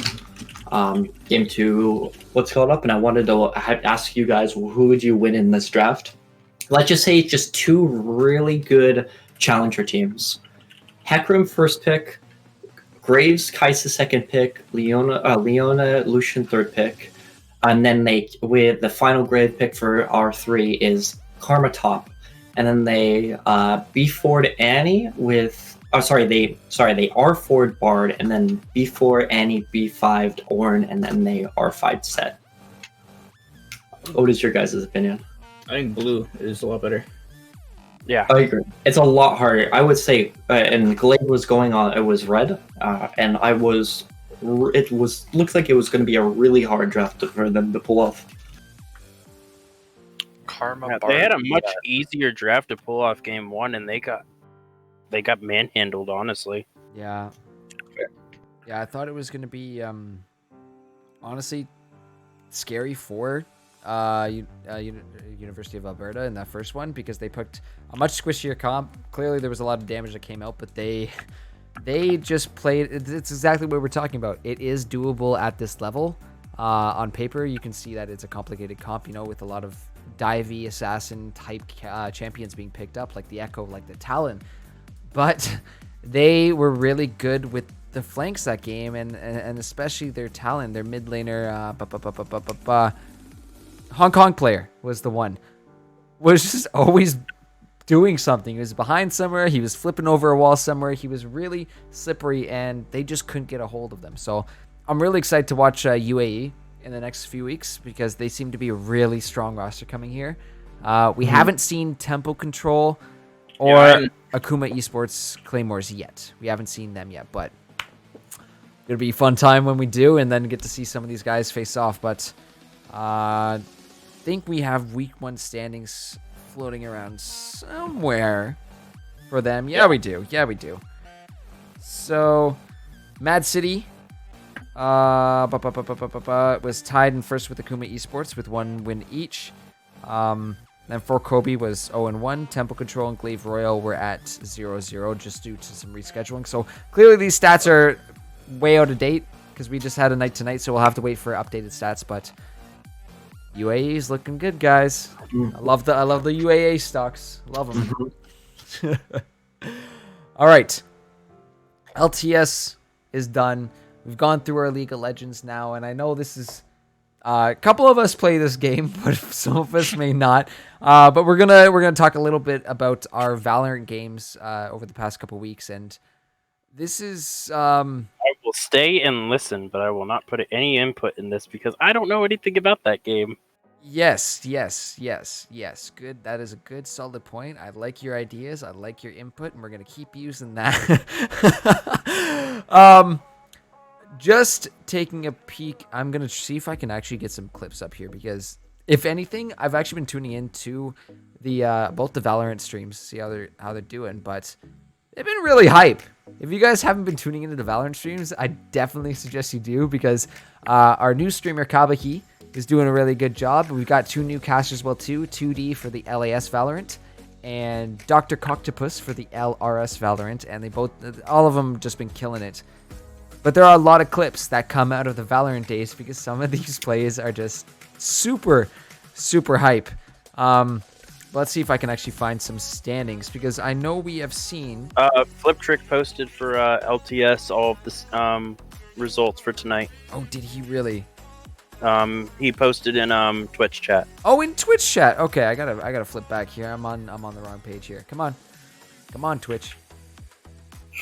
Game 2, what's called up, and I wanted to ask you guys, who would you win in this draft? Let's just say just 2 really good challenger teams. Hecarim first pick, Graves Kaisa second pick, Leona Lucian third pick, and then with the final grade pick for R3 is Karma top, and then they B4'd Annie with. They R4'd Bard, and then B4 Annie, B5'd Ornn, and then they R5'd Set. What is your guys' opinion? I think blue is a lot better. Yeah, I agree. It's a lot harder. I would say, and Glade was going on. It was red, and it looks like it was going to be a really hard draft for them to pull off. Karma. they had a much easier draft to pull off game 1, and they got manhandled, honestly. Yeah. Yeah, I thought it was going to be, honestly, scary for University of Alberta in that first one because they picked a much squishier comp. Clearly, there was a lot of damage that came out, but they just played. It's exactly what we're talking about. It is doable at this level. On paper, you can see that it's a complicated comp, with a lot of divey assassin type champions being picked up, like the Echo, like the Talon. But they were really good with the flanks that game, and especially their Talon, their mid laner, Hong Kong player was the one. Was just always doing something. He was behind somewhere. He was flipping over a wall somewhere. He was really slippery, and they just couldn't get a hold of them. So I'm really excited to watch UAE in the next few weeks because they seem to be a really strong roster coming here. We haven't seen Tempo Control or Akuma Esports Claymores yet. We haven't seen them yet, but it'll be a fun time when we do, and then get to see some of these guys face off. But I think we have week 1 standings floating around somewhere for them. Yeah, we do. So, Mad City was tied in first with Akuma Esports with 1 win each. Then for Kobe was 0-1. Temple Control and Glaive Royal were at 0-0 just due to some rescheduling. So clearly these stats are way out of date because we just had a night tonight, so we'll have to wait for updated stats. But UAE is looking good, guys. I love the UAA stocks. Love them. All right, LTS is done. We've gone through our League of Legends now, and I know this is a couple of us play this game, but some of us may not. But we're gonna talk a little bit about our Valorant games over the past couple weeks, and this is. I will stay and listen, but I will not put any input in this because I don't know anything about that game. Yes. Good. That is a good, solid point. I like your ideas. I like your input, and we're gonna keep using that. Just taking a peek. I'm gonna see if I can actually get some clips up here because, if anything, I've actually been tuning into the both the Valorant streams, see how they're doing, but they've been really hype. If you guys haven't been tuning into the Valorant streams, I definitely suggest you do because our new streamer Kabahi is doing a really good job. We've got 2 new casters, well, 2D for the LAS Valorant and Dr. Coctopus for the LRS Valorant, and all of them just been killing it. But there are a lot of clips that come out of the Valorant days because some of these plays are just super, super hype. Let's see if I can actually find some standings because I know we have seen... Flip Trick posted for LTS all of the results for tonight. Oh, did he really? He posted in Twitch chat. Oh, in Twitch chat. Okay, I gotta flip back here. I'm on the wrong page here. Come on, Twitch.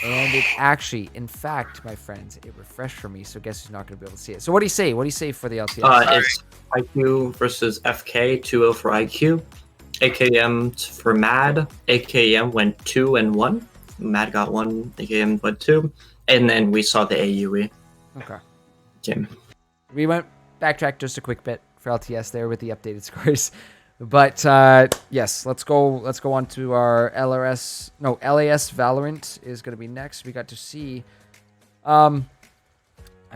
And it actually, in fact, my friends, it refreshed for me. So guess who's not gonna be able to see it? So what do you say? What do you say for the LTS? It's IQ versus FK, 2-0 for IQ. AKM for Mad. AKM went 2-1. Mad got 1. AKM went 2. And then we saw the AUE. Okay. Game. We went backtrack just a quick bit for LTS there with the updated scores. But yes, let's go on to our LAS Valorant is going to be next. We got to see I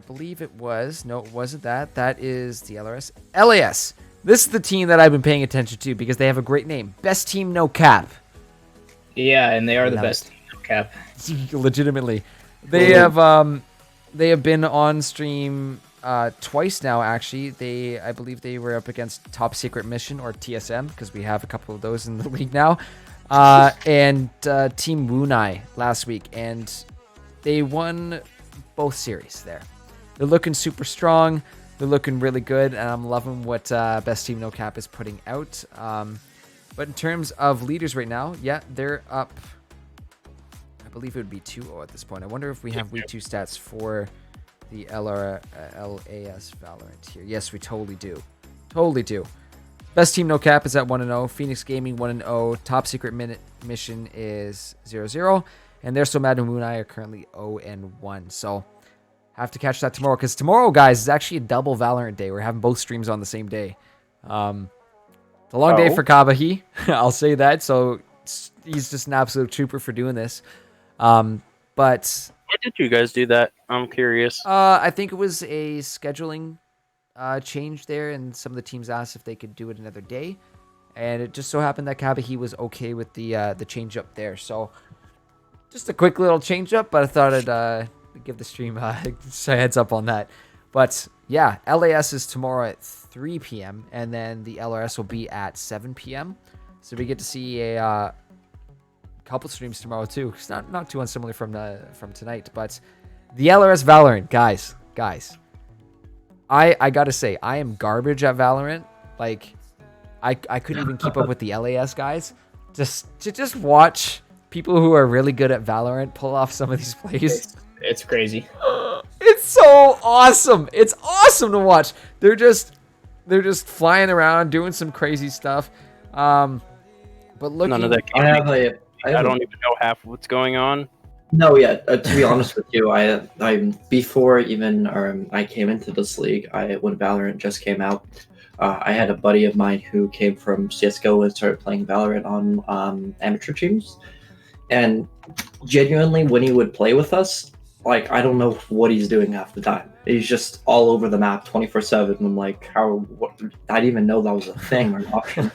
believe it was. No, it wasn't that. That is the LRS. LAS. This is the team that I've been paying attention to because they have a great name. Best Team No Cap. Yeah, and they are the best team No Cap. Legitimately. They have been on stream twice now, actually. I believe they were up against Top Secret Mission or TSM because we have a couple of those in the league now. And Team Wunai last week, and they won both series there. They're looking super strong. They're looking really good, and I'm loving what Best Team No Cap is putting out. But in terms of leaders right now, yeah, they're up. I believe it would be 2-0 at this point. I wonder if we have week 2 stats for the LAS Valorant here. Yes, we totally do. Totally do. Best Team No Cap is at 1-0. Phoenix Gaming 1-0. Top Secret Mission is 0-0. And They're So Mad and Moon Eye are currently 0-1. So have to catch that tomorrow because tomorrow, guys, is actually a double Valorant day. We're having both streams on the same day. It's a long day for Kabahi. I'll say that. So he's just an absolute trooper for doing this. But why did you guys do that? I'm curious. I think it was a scheduling change there, and some of the teams asked if they could do it another day, and it just so happened that Kabahi was okay with the change up there. So just a quick little change up, but I thought I'd give the stream a heads up on that. But yeah, LAS is tomorrow at 3 p.m. and then the LRS will be at 7 p.m. So we get to see a couple streams tomorrow too. It's not too unsimilar from tonight, but the LRS Valorant, guys, I gotta say, I am garbage at Valorant. Like, I couldn't even keep up with the LAS guys. Just watch people who are really good at Valorant pull off some of these plays. It's crazy. It's so awesome. It's awesome to watch. They're just flying around doing some crazy stuff. But look, none of that. I don't even know half of what's going on. No, yeah. To be honest with you, I before even I came into this league, when Valorant just came out, I had a buddy of mine who came from CS:GO and started playing Valorant on amateur teams, and genuinely, when he would play with us, like, I don't know what he's doing half the time. He's just all over the map 24/7. I'm like, I didn't even know that was a thing or an option.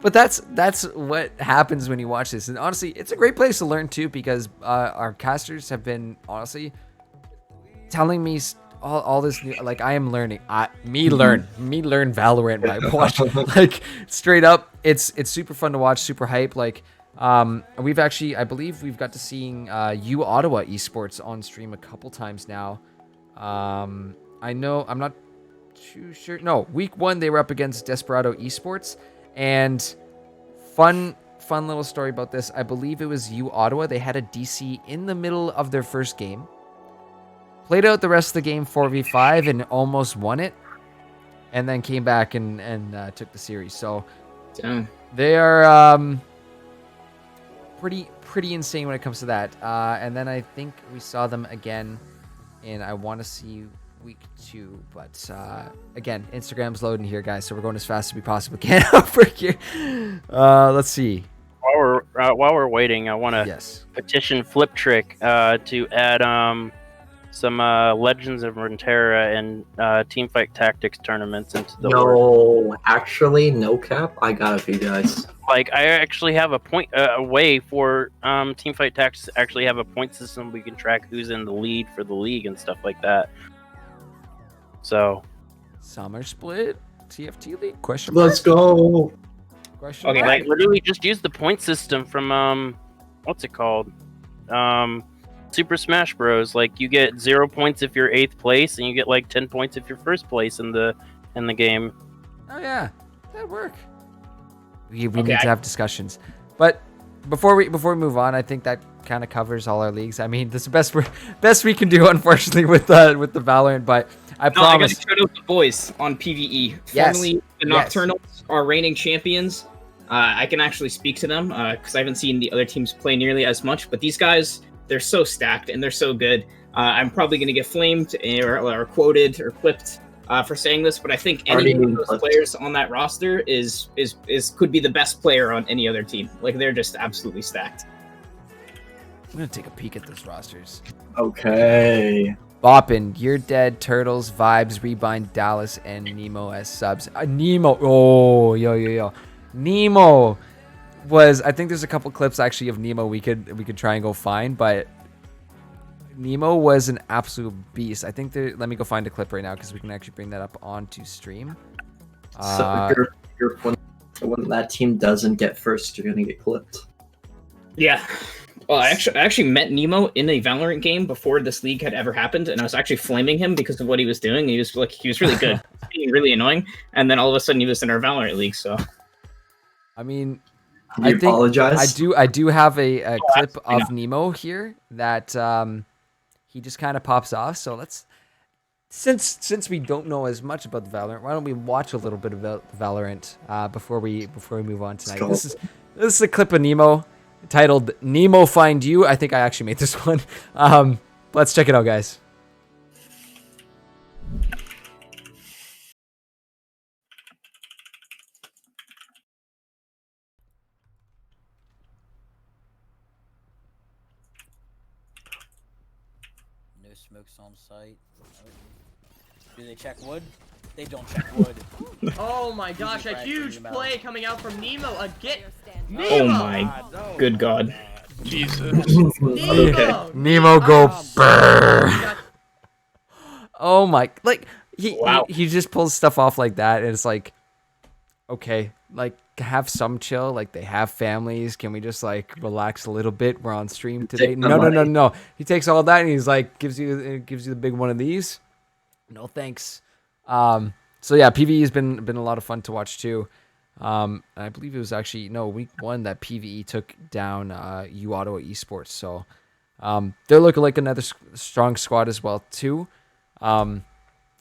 But that's what happens when you watch this. And honestly, it's a great place to learn too, because our casters have been honestly telling me all this new, like I am learning. Me learn Valorant by watching. Like straight up, it's super fun to watch, super hype. Like we've actually, I believe we've got to seeing U Ottawa Esports on stream a couple times now. I know, I'm not too sure. No, week 1 they were up against Desperado Esports, and fun little story about this. I believe it was U Ottawa. They had a DC in the middle of their first game. Played out the rest of the game 4v5 and almost won it, and then came back and took the series. So they are pretty insane when it comes to that. And then I think we saw them again, and I want to see week 2. But again, Instagram's loading here, guys, so we're going as fast as we possibly can over here. Let's see. While we're waiting, I want to petition Flip Trick to add some Legends of Runeterra and Teamfight Tactics tournaments into the Actually, no cap. I got it for you guys. Like, I actually have a way for Teamfight Tactics to actually have a point system. We can track who's in the lead for the league and stuff like that. So, Summer Split TFT League? Question mark? Let's go. Question okay, mark? like literally just use the point system from what's it called? Super Smash Bros. Like, you get 0 points if you're 8th place, and you get like 10 points if you're 1st place in the game. Oh yeah, that'd work. We need to have discussions, but before we move on, I think that kind of covers all our leagues. I mean, this is the best we can do, unfortunately, with the Valorant. But I promise. I gotta shout out the boys on PVE. Formerly the Nocturnals are reigning champions. I can actually speak to them because I haven't seen the other teams play nearly as much. But these guys, they're so stacked and they're so good. I'm probably going to get flamed or quoted or clipped for saying this, but I think any of those players on that roster is could be the best player on any other team. Like, they're just absolutely stacked. I'm going to take a peek at those rosters. Okay. Boppin, You're Dead, Turtles, Vibes, Rebind, Dallas, and Nemo as subs. Nemo. Oh, yo. Nemo was, I think there's a couple clips actually of Nemo we could try and go find, but Nemo was an absolute beast. I think let me go find a clip right now because we can actually bring that up onto stream. So when that team doesn't get first, you're gonna get clipped. Yeah. Well, I actually met Nemo in a Valorant game before this league had ever happened, and I was actually flaming him because of what he was doing. He was really good, being really annoying, and then all of a sudden he was in our Valorant league. So, I mean, I apologize. I do have a clip of Nemo here that he just kind of pops off. So let's, since we don't know as much about the Valorant, why don't we watch a little bit about Valorant before we move on tonight? This is a clip of Nemo titled "Nemo Find You." I think I actually made this one. Let's check it out, guys. No smokes on site. Do they check wood? They don't check wood. Oh my gosh, a huge play coming out from Nemo again. oh my good god. Jesus. Nemo go burr. Oh my, like he just pulls stuff off like that, and it's like, okay, like have some chill. Like, they have families. Can we just like relax a little bit? We're on stream today. No. He takes all that and he's like gives you the big one of these. No thanks. So yeah, PvE has been a lot of fun to watch too. I believe it was actually week 1 that PvE took down U Ottawa Esports. So they're looking like another strong squad as well too. Having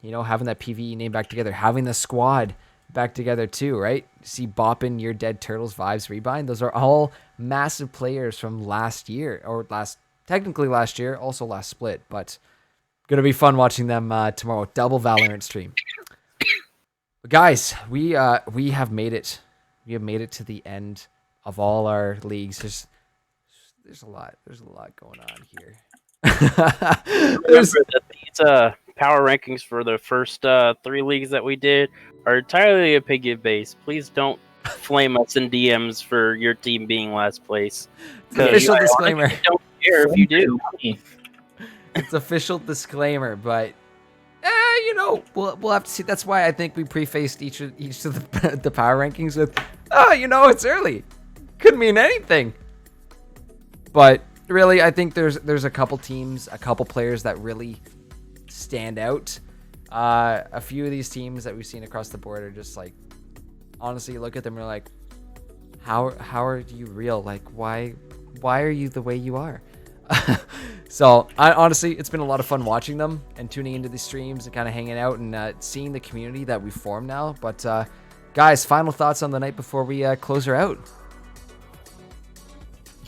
that PvE name back together, having the squad back together too, right? See Boppin, You're Dead, Turtles, Vibes, Rebind. Those are all massive players from last year, technically last year, also last split, but gonna be fun watching them tomorrow. Double Valorant stream. But guys, we have made it. We have made it to the end of all our leagues. There's a lot going on here. Remember that these power rankings for the first 3 leagues that we did are entirely opinion based. Please don't flame us in DMs for your team being last place. Official I disclaimer. honestly don't care if you do. It's official disclaimer, but you know, we'll have to see. That's why I think we prefaced each of the power rankings with, oh, you know, it's early. Could mean anything. But really, I think there's a couple teams, a couple players that really stand out. A few of these teams that we've seen across the board are just like, honestly, you look at them and you're like, how are you real? Like, why are you the way you are? So honestly, it's been a lot of fun watching them and tuning into the streams and kind of hanging out and seeing the community that we formed now. But guys, final thoughts on the night before we close her out.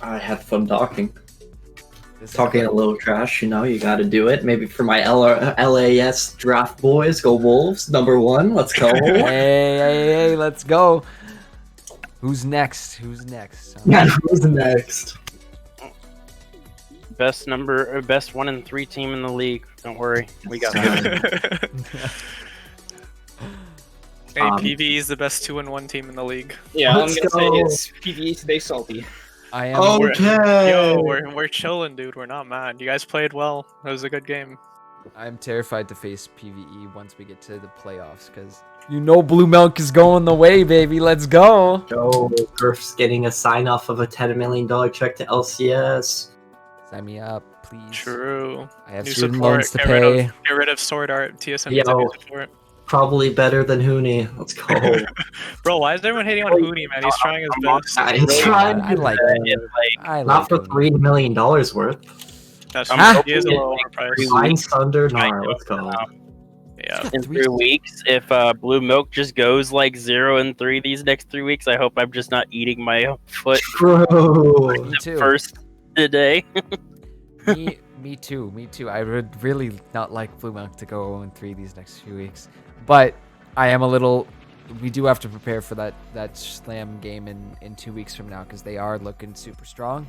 I had fun talking a little trash. You know, you got to do it. Maybe for my LAS draft boys, go Wolves. #1, let's go. hey, let's go. Who's next? Yeah, who's next? Best 1 and 3 team in the league. Don't worry, we got this. Hey, PvE is the best 2-1 team in the league. Yeah, all I'm gonna say is PvE stay salty. I am. Okay. We're chilling, dude. We're not mad. You guys played well. It was a good game. I'm terrified to face PvE once we get to the playoffs because you know Blue Milk is going the way, baby. Let's go. Yo, Griff's getting a sign off of a $10 million check to LCS. Sign me up, please. True. I have New student support. loans to Get pay. rid of Sword Art. TSM Yo. needs a new support. Probably better than Hooney. Let's go. Bro, why is everyone hating on Hooney, man? He's trying his best. He's trying. I like it. I Not like for $3 million worth. That's I'm he is a little overpriced. Fine Thunder Nar. Let's go. Yeah. In 3 weeks, if Blue Milk just goes like 0-3 these next 3 weeks, I hope I'm just not eating my own foot. True. Me too. First today. Me too. I would really not like Blue Milk to go 0-3 these next few weeks. But I am a little... We do have to prepare for that Slam game in 2 weeks from now because they are looking super strong.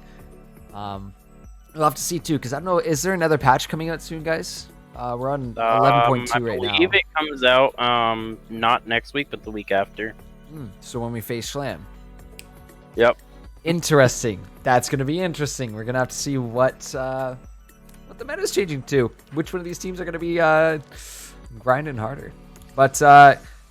We'll have to see too because I don't know. Is there another patch coming out soon, guys? We're on 11.2 right now. I believe it comes out not next week, but the week after. So when we face Slam. Yep. Interesting. That's going to be interesting. We're going to have to see what the meta is changing to. Which one of these teams are going to be grinding harder. But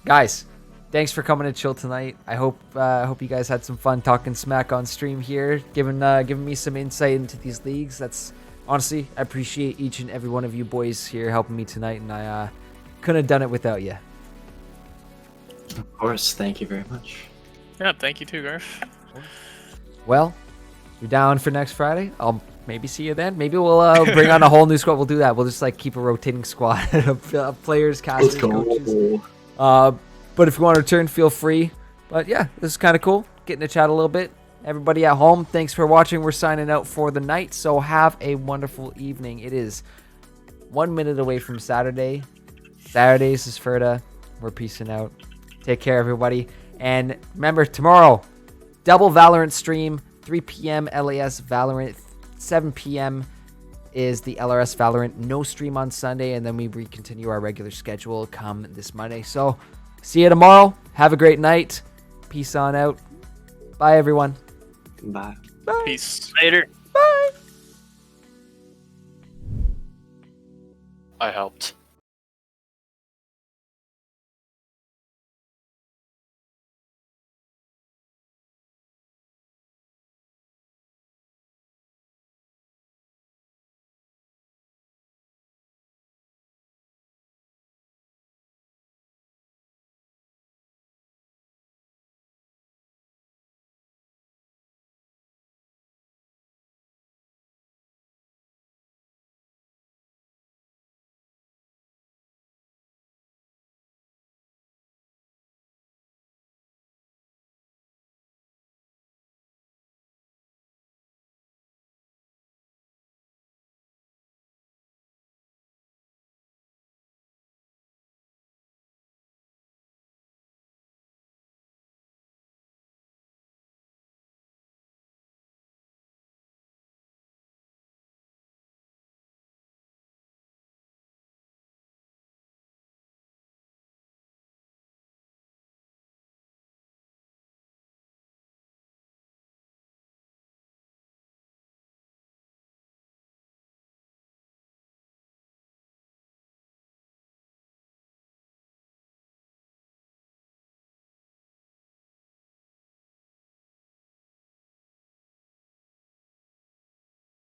guys, thanks for coming to chill tonight. I hope you guys had some fun talking smack on stream here, giving me some insight into these leagues. That's honestly, I appreciate each and every one of you boys here helping me tonight, and I couldn't have done it without you. Of course, thank you very much. Yeah, thank you too, Garf. Well, you're down for next Friday. I'll maybe see you then. Maybe we'll bring on a whole new squad. We'll do that. We'll just like keep a rotating squad of players, casters, coaches. But if you want to return, feel free. But yeah, this is kind of cool. Getting to chat a little bit. Everybody at home, thanks for watching. We're signing out for the night. So have a wonderful evening. It is 1 minute away from Saturday. Saturdays is Ferda. We're peacing out. Take care, everybody. And remember, tomorrow, double Valorant stream, 3 p.m. LAS Valorant, 7 p.m. is the LRS Valorant. No stream on Sunday, and then we recontinue our regular schedule come this Monday. So see you tomorrow. Have a great night. Peace on out. Bye, everyone. Bye. Bye. Peace. Later. Bye. I helped.